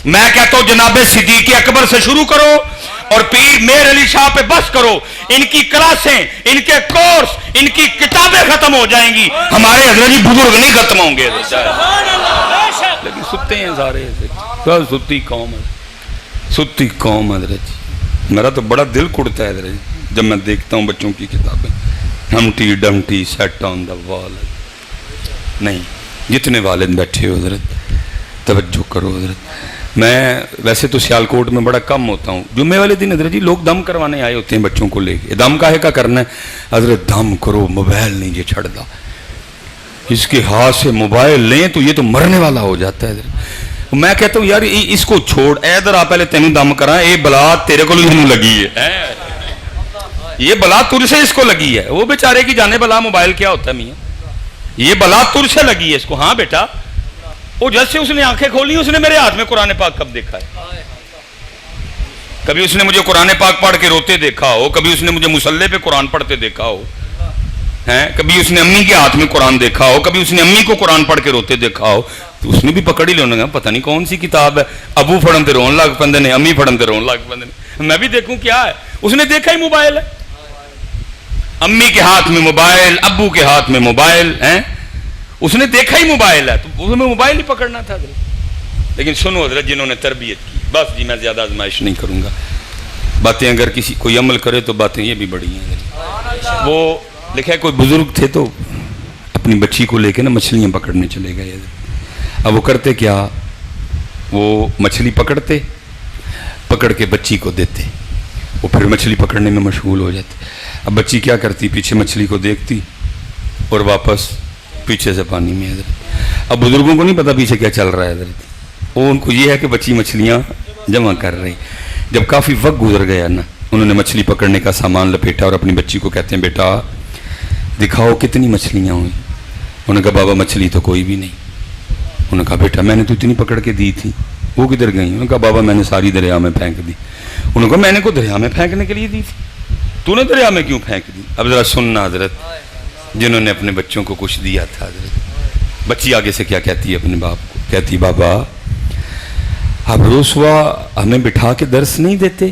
میں کہتا ہوں جناب صدیق اکبر سے شروع کرو، اور پیر میر علی شاہ پہ بس کرو، ان کی کلاسیں، ان کے کورس، ان کی کتابیں ختم ہو جائیں گی، ہمارے حضرت جی بزرگ نہیں ختم ہوں گے. لیکن ستے ہیں سارے ایسے، ستی قوم ہے، ستی قوم حضرت جی. میرا تو بڑا دل کڑتا ہے حضرت جی جب میں دیکھتا ہوں بچوں کی کتابیں، ہمٹی ڈمٹی سیٹ آن دا وال. نہیں، جتنے والد بیٹھے ہو حضرت توجہ کرو حضرت. میں ویسے تو سیالکوٹ میں بڑا کم ہوتا ہوں، جمعے والے دن حضرت جی لوگ دم کروانے آئے ہوتے ہیں بچوں کو لے کے. دم کاہے کا کرنا ہے حضرت؟ دم کرو، موبائل نہیں یہ چھڑ دا. اس کے ہاتھ سے موبائل لیں تو یہ تو مرنے والا ہو جاتا ہے حضرت. میں کہتا ہوں یار اس کو چھوڑ، ادھر آ پہلے تینوں دم کرا، یہ بلا تیرے کو لگی ہے، یہ بلا تر سے اس کو لگی ہے. وہ بیچارے کی جانے بلا موبائل کیا ہوتا ہے میاں، یہ بلا تر سے لگی ہے اس کو. ہاں بیٹا، وہ جیسے اس نے آنکھیں کھولی اس نے میرے ہاتھ میں قرآن پاک کب دیکھا ہے؟ کبھی اس نے مجھے قرآن پاک پڑھ کے روتے دیکھا ہو؟ کبھی اس نے مجھے مصلے پہ قرآن پڑھتے دیکھا ہو؟ کبھی اس نے امی کے ہاتھ میں قرآن دیکھا ہو؟ کبھی اس نے امی کو قرآن پڑھ کے روتے دیکھا ہو؟ تو اس نے بھی پکڑ ہی لینا، پتہ نہیں کون سی کتاب ہے، ابو پڑھن تے رون لگ پندے نے، امی پڑھن تے رون لگ پندے نے، میں بھی دیکھوں کیا ہے. اس نے دیکھا ہی موبائل ہے، امی کے ہاتھ میں موبائل، ابو کے ہاتھ میں موبائل ہے، اس نے دیکھا ہی موبائل ہے تو اس میں موبائل ہی پکڑنا تھا حضرت. لیکن سنو حضرت، جنہوں نے تربیت کی، بس جی میں زیادہ آزمائش نہیں کروں گا. باتیں اگر کسی کوئی عمل کرے تو باتیں یہ بھی بڑی ہیں حضرت. وہ لکھا ہے کوئی بزرگ تھے تو اپنی بچی کو لے کے نا مچھلیاں پکڑنے چلے گئے حضرت. اب وہ کرتے کیا، وہ مچھلی پکڑ کے بچی کو دیتے، وہ پھر مچھلی پکڑنے میں مشغول ہو جاتے. اب بچی کیا کرتی، پیچھے مچھلی کو دیکھتی اور واپس پیچھے سے پانی میں حضرت. اب بزرگوں کو نہیں پتا پیچھے کیا چل رہا ہے حضرت، وہ ان کو یہ ہے کہ بچی مچھلیاں جمع کر رہی. جب کافی وقت گزر گیا نا، انہوں نے مچھلی پکڑنے کا سامان لپیٹا اور اپنی بچی کو کہتے ہیں بیٹا دکھاؤ کتنی مچھلیاں ہوئیں. انہوں نے کہا بابا مچھلی تو کوئی بھی نہیں. انہوں نے کہا بیٹا میں نے تو اتنی پکڑ کے دی تھی، وہ کدھر گئی؟ انہوں نے کہا بابا میں نے ساری دریا میں پھینک دی. انہوں نے کہا میں نے کو دریا میں پھینکنے کے لیے دی تھی، تو نے دریا میں کیوں پھینک دی؟ اب ذرا سننا حضرت، جنہوں نے اپنے بچوں کو کچھ دیا تھا حضرت. بچی آگے سے کیا کہتی ہے اپنے باپ کو، کہتی بابا آپ روز صبح ہمیں بٹھا کے درس نہیں دیتے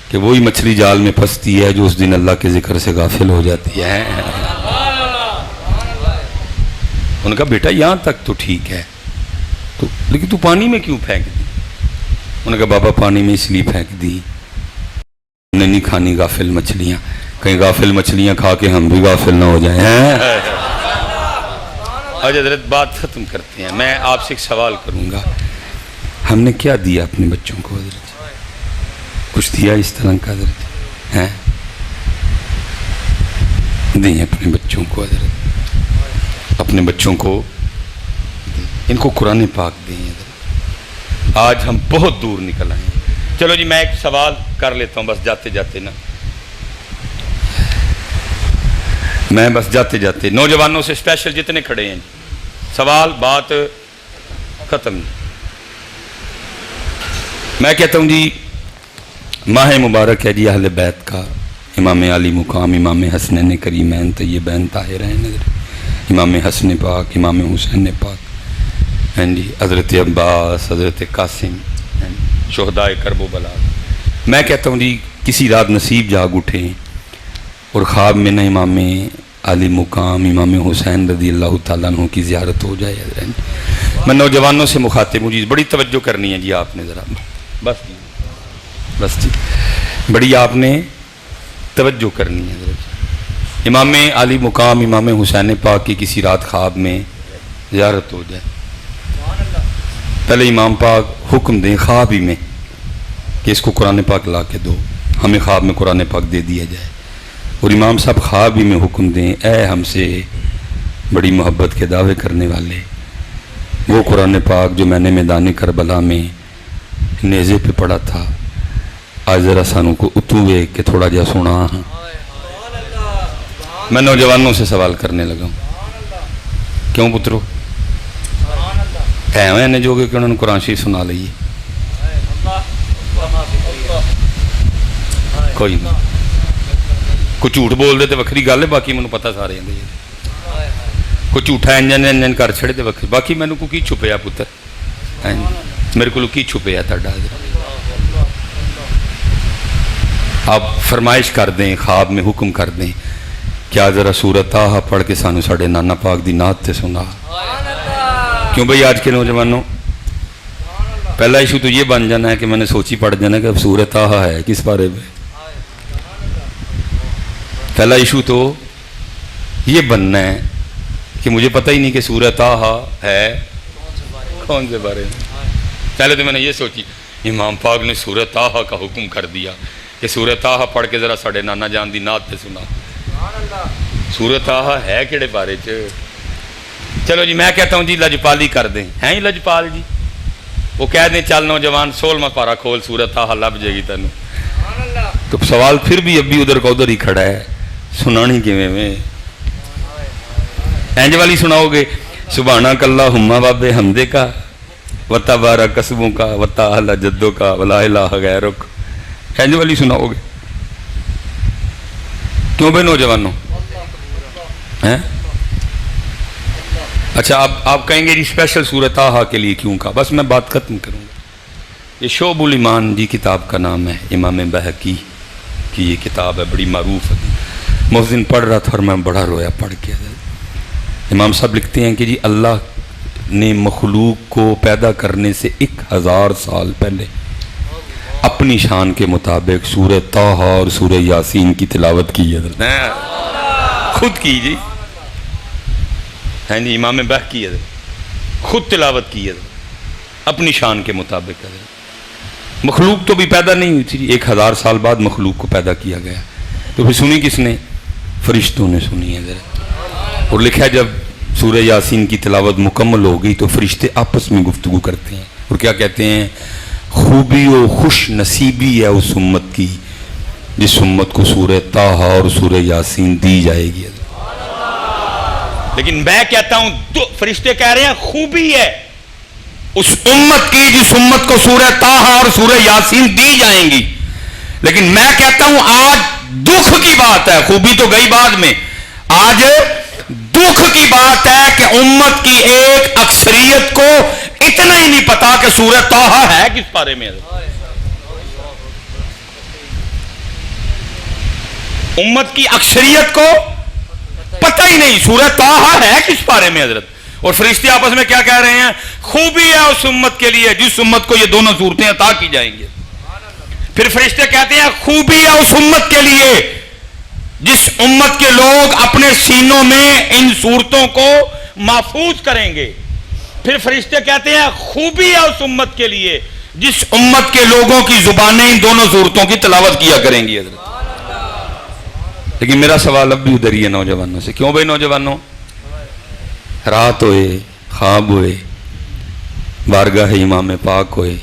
کہ وہی مچھلی جال میں پھنستی ہے جو اس دن اللہ کے ذکر سے غافل ہو جاتی ہے. ان کا بیٹا یہاں تک تو ٹھیک ہے تو لیکن تو پانی میں کیوں پھینک دی؟ انہوں نے کہا بابا پانی میں اس لیے پھینک دی، نہیں کھانی غافل مچھلیاں، کہیں غافل مچھلیاں کھا کے ہم بھی غافل نہ ہو جائیں. آج حضرت بات ختم کرتے ہیں. میں آپ سے ایک سوال کروں گا، ہم نے کیا دیا اپنے بچوں کو حضرت؟ کچھ دیا اس طرح کا حضرت ہیں؟ دیں اپنے بچوں کو حضرت، اپنے بچوں کو ان کو قرآن پاک دیں حضرت. آج ہم بہت دور نکل آئے ہیں. چلو جی میں ایک سوال کر لیتا ہوں بس جاتے جاتے نا، میں بس جاتے جاتے نوجوانوں سے اسپیشل جتنے کھڑے ہیں سوال بات ختم. میں کہتا ہوں جی ماہ مبارک ہے جی اہل بیت کا، امام علی مقام، امام حسنین کریمین طیبین طاہرین، امام حسن پاک، امام حسین پاک، ہیں جی حضرت عباس، حضرت قاسم، شہدائے کرب و بلا. میں کہتا ہوں جی کسی رات نصیب جاگ اٹھیں اور خواب میں نہ امام علی مقام، امام حسین رضی اللہ تعالیٰ عنہ کی زیارت ہو جائے. میں نوجوانوں سے مخاطب ہوں جی، بڑی توجہ کرنی ہے جی آپ نے، ذرا بس جی بڑی آپ نے توجہ کرنی ہے حضرت. امام علی مقام، امام حسین پاک کی کسی رات خواب میں زیارت ہو جائے، پہلے امام پاک حکم دیں خواب ہی میں کہ اس کو قرآن پاک لا کے دو، ہمیں خواب میں قرآن پاک دے دیا جائے، اور امام صاحب خواب ہی میں حکم دیں اے ہم سے بڑی محبت کے دعوے کرنے والے، وہ قرآن پاک جو میں نے میدان کربلا میں نیزے پہ پڑھا تھا، آج ذرا سانوں کو اتوے کہ تھوڑا جا سنا. ہاں میں نوجوانوں سے سوال کرنے لگا ہوں، کیوں پترو کہے ہوئے جو کہ انہوں نے قرآن شریف سنا لئیے؟ کوئی نہیں، کوئی جھوٹ بول دے تو وکری گل ہے، باقی مجھے پتا سارے ہیں. کوئی جھوٹا انجن کر چھڑے تو وکری، باقی مینوں کو کی چھپیا پتر، میرے کو کی چھپیا تھا. آپ فرمائش کر دیں، خواب میں حکم کر دیں، کیا ذرا سورۃ طٰہٰ پڑھ کے سانو ساڑے نانا پاک دی نعت تے سنا۔ کیوں بھئی آج کے نوجوانوں، پہلا ایشو تو یہ بن جانا ہے کہ میں نے سوچی پڑھ جانا کہ اب سورۃ طٰہٰ ہے کس بارے میں۔ پہلا ایشو تو یہ بننا ہے کہ مجھے پتہ ہی نہیں کہ سورۃ طٰہٰ ہے کون سے بارے میں۔ پہلے تو میں نے یہ سوچی امام پاک نے سورۃ طٰہٰ کا حکم کر دیا کہ سورۃ طٰہٰ پڑھ کے ذرا ساڑے نانا جان دی نعت تے سنا۔ سورۃ طٰہٰ ہے کیڑے بارے چ؟ چلو جی میں کہتا ہوں جی لجپالی کر دیں، ہیں ہی لجپال جی، وہ کہہ دیں چل نوجوان 16واں پارہ کھول سورۃ طٰہٰ لب جائے گی تینوں۔ تو سوال پھر بھی ابھی ادھر کا ادھر ہی کھڑا ہے، سنانی کیویں میں؟ اینج والی سناؤ گے سبحانک اللہم وب حمدے کا وتبارک اسمک کا وتعالی جدک کا ولا الہ غیرک، اینج والی سناؤ گے؟ کیوں بھائی نوجوانوں؟ اچھا آپ کہیں گے جی اسپیشل سورۃ طٰہٰ کے لیے کیوں کہا؟ بس میں بات ختم کروں گا۔ یہ شعب الایمان جی کتاب کا نام ہے، امام بہقی کی یہ کتاب ہے، بڑی معروف ہے۔ محسن پڑھ رہا تھا اور میں بڑا رویا پڑھ کے۔ امام صاحب لکھتے ہیں کہ جی اللہ نے مخلوق کو پیدا کرنے سے 1000 سال پہلے اپنی شان کے مطابق سورۃ طٰہٰ اور سورہ یاسین کی تلاوت کی ہے، خود کی جی، ہیں جی امام بہقی ہے، خود تلاوت کی ہے اپنی شان کے مطابق۔ مخلوق تو بھی پیدا نہیں ہوئی تھی، 1000 سال بعد مخلوق کو پیدا کیا گیا۔ تو پھر سنی کس نے؟ فرشتوں نے سنی ہے ذرا۔ اور لکھا ہے جب سورہ یاسین کی تلاوت مکمل ہو گئی تو فرشتے آپس میں گفتگو کرتے ہیں اور کیا کہتے ہیں؟ خوبی و خوش نصیبی ہے اس امت کی جس امت کو سورہ طٰہٰ اور سورہ یاسین دی جائے گی۔ لیکن میں کہتا ہوں فرشتے کہہ رہے ہیں خوبی ہے اس امت کی جس امت کو سورہ طٰہٰ اور سورہ یاسین دی جائیں گی، لیکن میں کہتا ہوں آج دکھ کی بات ہے، خوبی تو گئی بعد میں، آج دکھ کی بات ہے کہ امت کی ایک اکثریت کو اتنا ہی نہیں پتا کہ سورہ طٰہٰ ہے کس بارے میں۔ امت کی اکثریت کو پتہ ہی نہیں سورہ طٰہٰ ہے کس بارے میں حضرت۔ اور فرشتے آپس میں کیا کہہ رہے ہیں؟ خوبی ہے اس امت کے لیے جس امت کو یہ دونوں صورتیں عطا کی جائیں گی۔ پھر فرشتے کہتے ہیں خوبی ہے اس امت کے لیے جس امت کے لوگ اپنے سینوں میں ان صورتوں کو محفوظ کریں گے۔ پھر فرشتے کہتے ہیں خوبی ہے اس امت کے لیے جس امت کے لوگوں کی زبانیں ان دونوں صورتوں کی تلاوت کیا کریں گی حضرت۔ لیکن میرا سوال اب بھی ادھر ہی ہے نوجوانوں سے، کیوں بھائی نوجوانوں؟ رات ہوئے، خواب ہوئے، بارگاہ امام پاک ہوئے،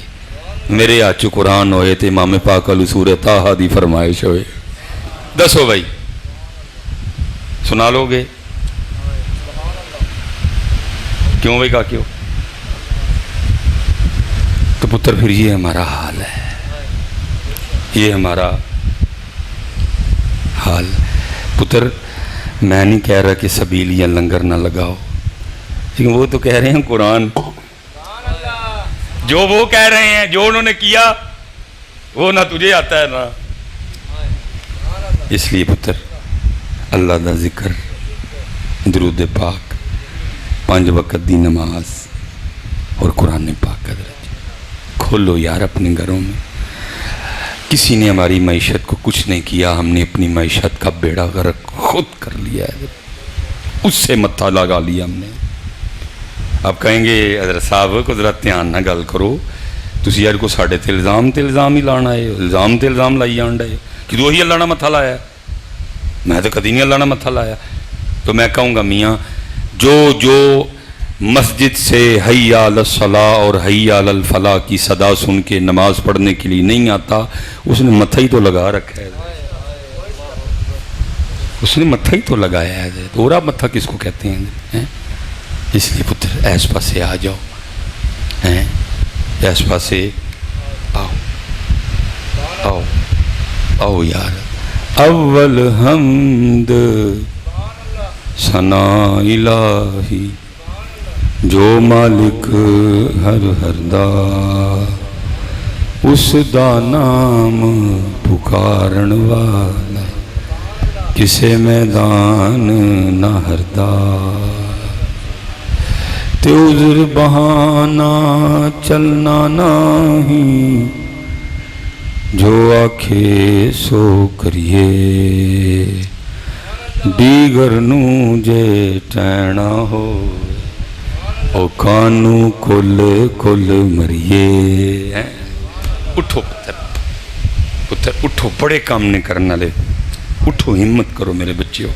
میرے ہاتھ قرآن ہوئے تو امام پاک علیہ سورہ طٰہٰ دی فرمائش ہوئے، دسو بھائی سنا لو گے؟ کیوں بھائی کا کیوں؟ تو پتر پھر یہ ہمارا حال ہے، یہ ہمارا حال۔ پتر میں نہیں کہہ رہا کہ سبیل یا لنگر نہ لگاؤ، لیکن وہ تو کہہ رہے ہیں قرآن، جو وہ کہہ رہے ہیں جو انہوں نے کیا وہ نہ تجھے آتا ہے نا۔ اس لیے پتر اللہ دا ذکر، درود پاک، 5 وقت دی نماز اور قرآن پاک کا درج کھولو یار اپنے گھروں میں۔ کسی نے ہماری معیشت کو کچھ نہیں کیا، ہم نے اپنی معیشت کا بیڑا غرق خود کر لیا ہے، اس سے متھا لگا لیا ہم نے۔ آپ کہیں گے حضرت صاحب کو ذرا دھیان نہ گل کرو، تسی یار کو ساڑھے تے الزام ہی لانا ہے، الزام لائی جان رہے کہ تو ہی اللہ نہ متھا لایا ہے، میں تو کدی نہیں اللہ نہ متھا لایا۔ تو میں کہوں گا میاں جو مسجد سے حی علی الصلاۃ اور حی علی الفلاح کی صدا سن کے نماز پڑھنے کے لیے نہیں آتا، اس نے متھا ہی تو لگا رکھا ہے، اس نے متھا ہی تو لگایا ہے، دورا متھا کس کو کہتے ہیں؟ اس لیے پتر ایس پاسے آ جاؤ، ایس پاسے آؤ آؤ آؤ یار۔ اول حمد ثنا الہی جو مالک ہر دا، اس دا نام پکارن والا کسے میدان نہ ہردا تے عذر بہانا چلنا نہیں جو آکھے سو کریے دیگر نو جے ٹینا ہو او کانو کل کل مریے اٹھو پتر اٹھو بڑے کام نہیں کرنا لے اٹھو ہمت کرو میرے بچیو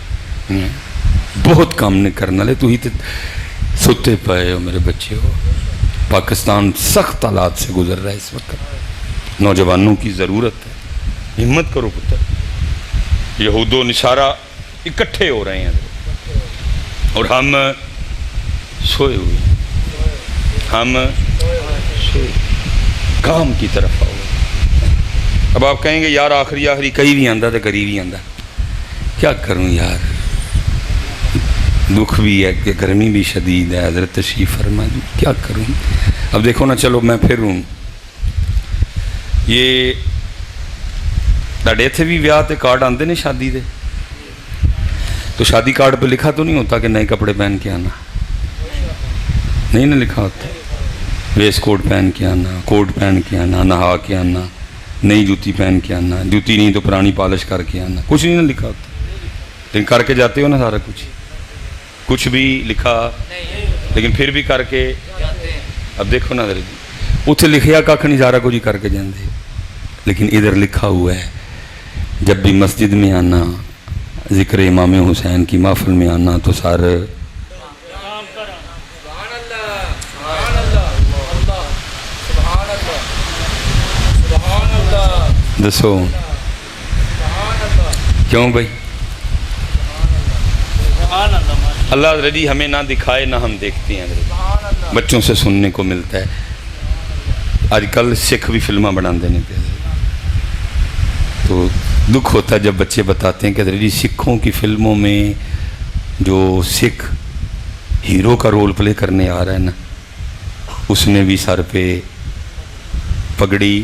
بہت کام نہیں کرنا لے تو ہی ستے پائے ہو میرے بچے ہو پاکستان سخت حالات سے گزر رہا ہے اس وقت نوجوانوں کی ضرورت ہے ہمت کرو پتر یہود و نصارہ اکٹھے ہو رہے ہیں اور ہم سوئے ہوئے ہم سوئے کام کی طرف آؤ اب آپ کہیں گے یار آخری کہیں بھی آندہ تو قریب ہی آندہ کیا کروں یار دکھ بھی ہے کہ گرمی بھی شدید ہے حضرت تشریف فرما دی کیا کروں اب دیکھو نا چلو میں پھر ہوں یہ ڈاڑے تھے بھی بیاہ تے کارڈ آندے نے شادی دے تو شادی کارڈ پہ لکھا تو نہیں ہوتا کہ نئے کپڑے پہن کے آنا نہیں نہ لکھا ہوتا ویسٹ کوٹ پہن کے آنا کوٹ پہن کے آنا نہا کے آنا نئی جوتی پہن کے آنا جوتی نہیں تو پرانی پالش کر کے آنا کچھ نہیں نہ لکھا ہوتا لیکن کر کے جاتے ہو نا سارا کچھ بھی لکھا لیکن پھر بھی کر کے اب دیکھو نا اتنے لکھیا کھ نہیں سارا کچھ ہی کر کے جاندے لیکن ادھر لکھا ہوا ہے جب بھی مسجد میں آنا ذکر امام حسین کی محفل میں آنا تو سارے دسو کیوں بھائی اللہ حضرت جی ہمیں نہ دکھائے نہ ہم دیکھتے ہیں حضرت بچوں سے سننے کو ملتا ہے آج کل سکھ بھی فلمیں بنا دینے پہ تو دکھ ہوتا ہے جب بچے بتاتے ہیں کہ حضرت جی سکھوں کی فلموں میں جو سکھ ہیرو کا رول پلے کرنے آ رہا ہے نا اس نے بھی سر پہ پگڑی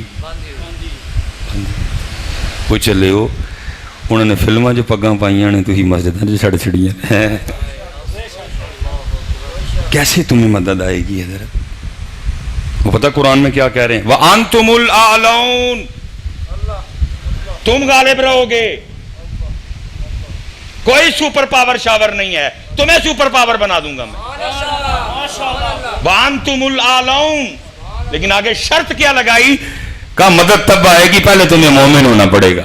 وہ چلے ہو انہوں نے فلمیں جو پگاں پائیاں نے تو ہی مسجدیں جو چھڑ چھڑیاں ہیں کیسے تمہیں مدد آئے گی حضرت وہ پتہ قرآن میں کیا کہہ رہے ہیں وَأَنْتُمُ الْأَعْلَوْنَ تم غالب رہو گے کوئی سپر پاور شاور نہیں ہے تمہیں سپر پاور بنا دوں گا میں وَأَنْتُمُ الْأَعْلَوْنَ لیکن آگے شرط کیا لگائی کہا مدد تب آئے گی پہلے تمہیں مومن ہونا پڑے گا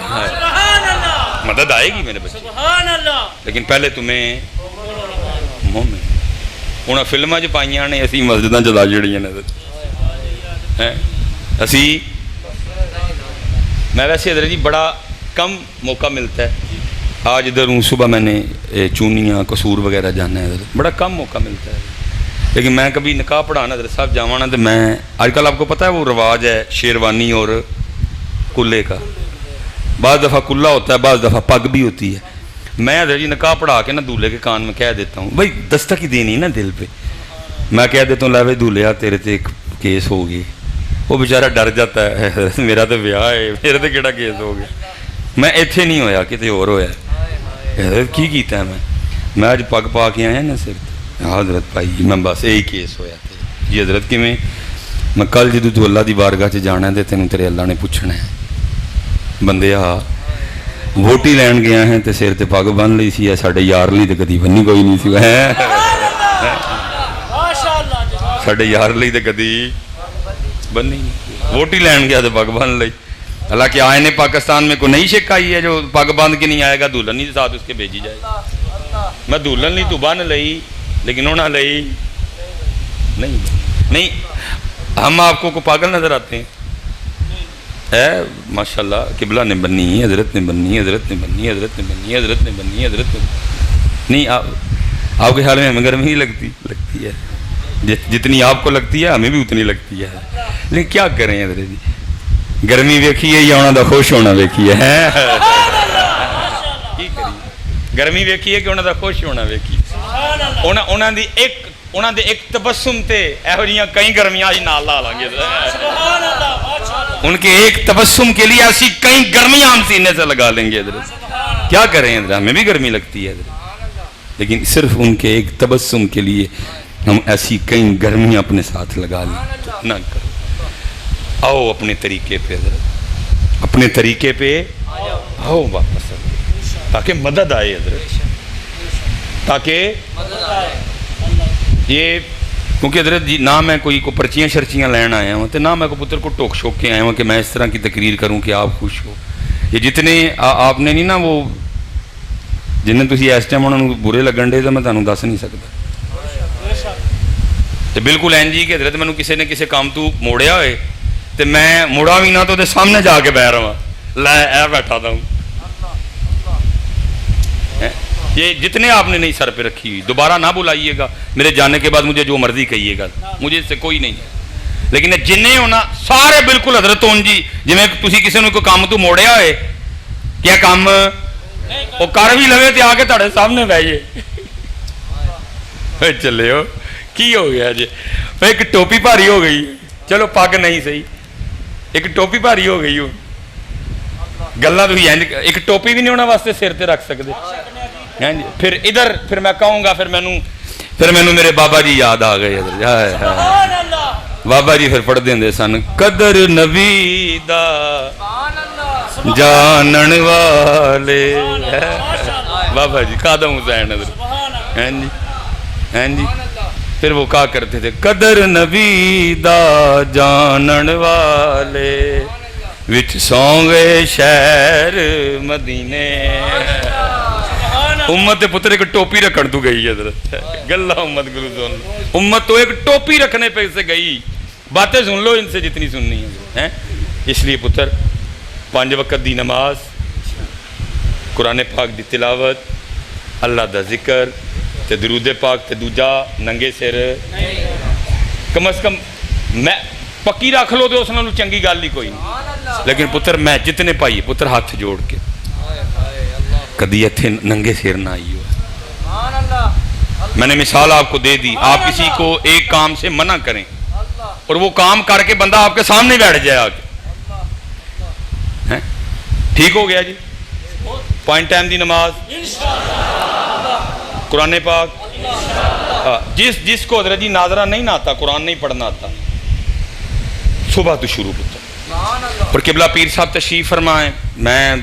مدد آئے گی میرے بچے لیکن پہلے تمہیں مومن انہاں فلمیں جو پائیاں نے اسی مسجداں جدا جڑیاں نظر اسی میں ویسے حضرت جی بڑا کم موقع ملتا ہے آج ادھر ہوں صبح میں نے چونیاں قصور وغیرہ جانا ہے حضرت بڑا کم موقع ملتا ہے لیکن میں کبھی نکاح پڑھانا حضرت صاحب جاوانا تو میں آج کل آپ کو پتہ ہے وہ رواج ہے شیروانی اور کلے کا بعض دفعہ کلہ ہوتا ہے بعض دفعہ پگ بھی ہوتی ہے میں حضرت جی نکاح پڑھا کے نا دولہے کے کان میں کہہ دیتا ہوں بھائی دستک ہی دینی نا دل پہ میں کہہ دیتا ہوں لے دولہیا تیرے تے ایک کیس ہو گئی وہ بیچارہ ڈر جاتا ہے میرا تو بیاہ ہے میرے تے کیڑا کیس ہو گیا میں ایتھے نہیں ہویا کتے اور ہویا حضرت کی کیتا ہے میں آج پگ پا کے آیا نا صرف حضرت بھائی میں بس یہی کیس ہویا تھے جی حضرت کہ میں کل جدو تو اللہ دی بارگاہ سے جانا ہے تینوں تیرے اللہ نے پوچھنا ہے بندے ووٹی لین گیا ہیں تے سر تے پگ بن لی سی ساڈے یار لی تے کدی بنی کوئی نہیں سی ساڈے یار لی تے کدی بنی ووٹی لین گیا تے پگ بن لی حالانکہ آئے نے پاکستان میں کوئی نئی شک آئی ہے جو پگ باندھ کے نہیں آئے گا دلہن ہی ساتھ اس کے بھیجی جائے میں دلہن لی تو بن لئی لیکن انہوں نے لئی نہیں ہم آپ کو پاگل نظر آتے ہیں ہے ماشاءاللہ قبلہ نے بنی حضرت نے بنی حضرت نے بنی حضرت نے بنی حضرت نے بنی حضرت نے نہیں آپ کے خیال میں ہمیں گرمی ہی لگتی ہے جتنی آپ کو لگتی ہے ہمیں بھی اتنی لگتی ہے لیکن کیا کریں حضرت جی گرمی ویکھی ہے یا انہوں دا خوش ہونا ویکھی ہے گرمی ویکھی ہے کہ انہوں دا خوش ہونا ویکھی انہوں دے ایک تبسم تے ایہو جیاں کئی گرمیاں جی نال لا لیں گے ان کے ایک تبسم کے لیے ایسی کئی گرمیاں ہم سینے سے لگا لیں گے حضرت. کیا کریں حضرت, ہمیں بھی گرمی لگتی ہے حضرت, لیکن صرف ان کے ایک تبسم کے لیے ہم ایسی کئی گرمیاں اپنے ساتھ لگا لیں. نہ کرو, آؤ اپنے طریقے پہ حضرت, اپنے طریقے پہ آؤ واپس تاکہ مدد آئے حضرت, تاکہ یہ کیونکہ حضرت جی نہ میں کوئی کو پرچیاں شرچیاں لین آیا ہوں تو نہ میں کو پتر کو ٹوک شوک کے آیا ہوں کہ میں اس طرح کی تقریر کروں کہ آپ خوش ہو. یہ جتنے آپ نے نہیں نا وہ جنہیں تھی اس ٹائم انہوں نے برے لگن ڈے تو میں تمہیں دس نہیں سکتا. تو بالکل این جی کہ حضرت مینوں کسی نے کسی کام تو موڑیا ہوئے تو میں مڑا بھی نہ تو سامنے جا کے بہ رہا لے اے بیٹھا تھا ہوں. یہ جتنے آپ نے نہیں سر پہ رکھی ہوئی دوبارہ نہ بلائیے گا, میرے جانے کے بعد مجھے جو مرضی کہیے گا, مجھے اس سے کوئی نہیں ہے. لیکن جنہیں ہونا سارے بالکل حضرت ہوں جی جی تھی کسی نے کوئی کام تو موڑیا ہوئے کیا کام وہ کر بھی لوے تو آ کے تھوڑے سامنے بہ جائے چلے ہو کی ہو گیا جی. ایک ٹوپی بھاری ہو گئی, چلو پگ نہیں صحیح, ایک ٹوپی بھاری ہو گئی, گلا تو ایک ٹوپی بھی نہیں ہونا واسطے سر تے رکھ سکتے. پھر ادھر پھر میں کہوں گا پھر مینوں میرے بابا جی یاد آ گئے. بابا جی پھر پڑھتے ہوں سن قدر نبی دا جانن والے بابا جی خادم حسین حضرت جی. پھر وہ کہا کرتے تھے قدر نبی دا جانن والے وچ سونگے شہر مدینے. امت پتر ایک ٹوپی رکھن تو گئی حضرت, گلا امت گرو سن امت تو ایک ٹوپی رکھنے پہ سے گئی. باتیں سن لو ان سے جتنی سننی ہے. اس لیے پتر 5 وقت دی نماز, قرآن پاک دی تلاوت, اللہ دا ذکر تے درود پاک تے دوجا ننگے سر کم از کم میں پکی رکھ لو تو اس نالوں چنگی گل ہی کوئی نہیں. لیکن پتر میں جتنے پائی پتر ہاتھ جوڑ کے کدی اتنے ننگے سر نہ آئی ہو. میں نے مثال آپ کو دے دی, آپ کسی کو ایک کام سے منع کریں اور وہ کام کر کے بندہ آپ کے سامنے بیٹھ جائے آگے, ٹھیک ہو گیا جی. 5 ٹائم دی نماز, قرآن پاک, جس کو حضرت جی ناظرہ نہیں نہ آتا, قرآن نہیں پڑھنا آتا, صبح تو شروع ہوتا. اور قبلہ پیر صاحب تشریف فرمائیں, میں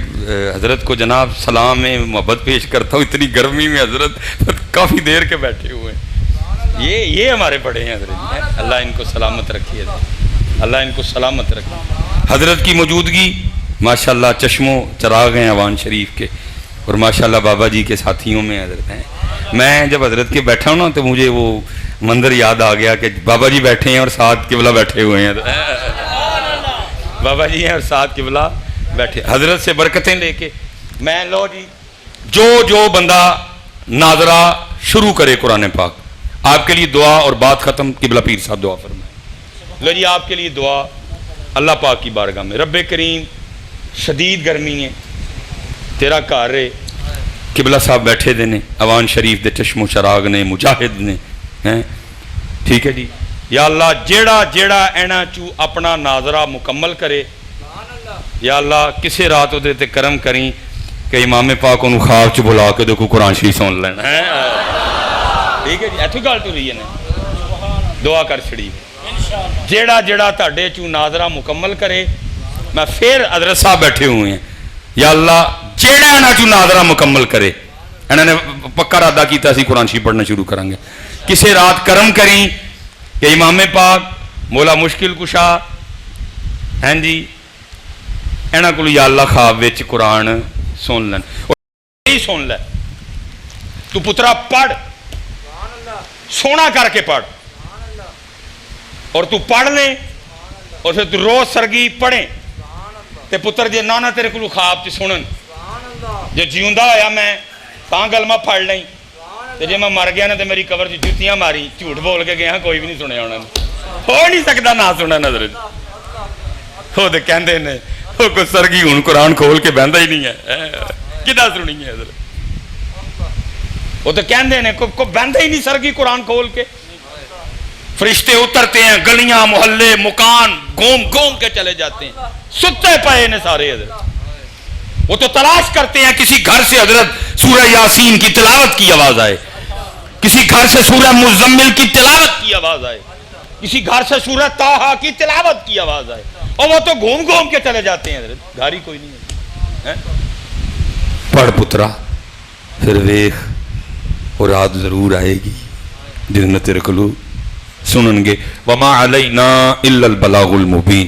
حضرت کو جناب سلام میں محبت پیش کرتا ہوں. اتنی گرمی میں حضرت کافی دیر کے بیٹھے ہوئے ہیں. یہ ہمارے بڑے ہیں حضرت, اللہ ان کو سلامت رکھیے, اللہ ان کو سلامت رکھیے. حضرت کی موجودگی ماشاءاللہ چشموں چراغ ہیں عوان شریف کے, اور ماشاءاللہ بابا جی کے ساتھیوں میں حضرت ہیں. میں جب حضرت کے بیٹھا ہوں نا تو مجھے وہ منظر یاد آ گیا کہ بابا جی بیٹھے ہیں اور ساتھ قبلہ بیٹھے ہوئے ہیں. بابا جی ہیں اور ساتھ قبلہ بیٹھے, حضرت سے برکتیں لے کے. میں لو جی جو بندہ ناظرہ شروع کرے قرآن پاک, آپ کے لیے دعا اور بات ختم. قبلہ پیر صاحب دعا فرمائیں. لو جی آپ کے لیے دعا اللہ پاک کی بارگاہ میں. رب کریم شدید گرمی ہے, تیرا گھر ہے, قبلہ صاحب بیٹھے دے نے, عوان شریف دے چشم و چراغ نے, مجاہد نے, ٹھیک ہے جی. یا اللہ جیڑا اینا چو اپنا ناظرہ مکمل کرے, یا اللہ کسے رات دے تے کرم کریں کہ امام پاک انہوں خواب چ بلا کے دیکھو قرآن شریف سن لینا. ٹھیک ہے جی, ایتھے گل تو رہی ہے نا, دعا کر چھڑی. جیڑا تاڈے چو ناظرہ مکمل کرے. میں پھر حضرت صاحب بیٹھے ہوئے ہیں, یا اللہ جیڑا اینا چو ناظرہ مکمل کرے, انہوں نے پکا ارادہ کیتا سی قرآن شریف پڑھنا شروع کریں گے. کسے رات کرم کریں کہ امام پاک مولا مشکل کشا ہیں جی, اینا کو یا اللہ خواب وچ قرآن سن لین. اور سن لے تو پترا پڑھ, سونا کر کے پڑھ, اور تو پڑھ لیں اور پھر تو روز سرگی پڑھیں. تے پتر جے نانا تیرے کو خواب چ سنن, جے جیوندا ہویا میں تاں گل میں پڑھ لیں, تے جے میں مر گیا نا تے میری قبر چ جتیاں ماری, جھوٹ بول کے گیا کوئی بھی نہیں سنیا انہوں نے, ہو نہیں سکتا نہ سننا. نظر وہ تو کہندے نے وہ کوئی سرگی ہوں قرآن کھول کے بہندا ہی نہیں ہے, کدا سنی ہے حضرت. وہ تو کہندے نے کوئی بہندا ہی نہیں سرگی قرآن کھول کے. فرشتے اترتے ہیں، گلیاں محلے مکان گھوم گھوم کے چلے جاتے ہیں، ستے پئے نے سارے حضرت، وہ تو تلاش کرتے ہیں کسی گھر سے حضرت سورہ یاسین کی تلاوت کی آواز آئے، کسی گھر سے سورہ مزمل کی تلاوت کی آواز آئے، کسی گھر سے سورہ طٰہٰ کی تلاوت کی آواز آئے، اور وہ تو گھوم گھوم کے چلے جاتے ہیں حضرت، گھر ہی کوئی نہیں ہے۔ پڑھ پترا پھر ویخ، اور رات ضرور آئے گی جن میں تیرے کلو سنن گے، وما علینا الا البلاغ المبین۔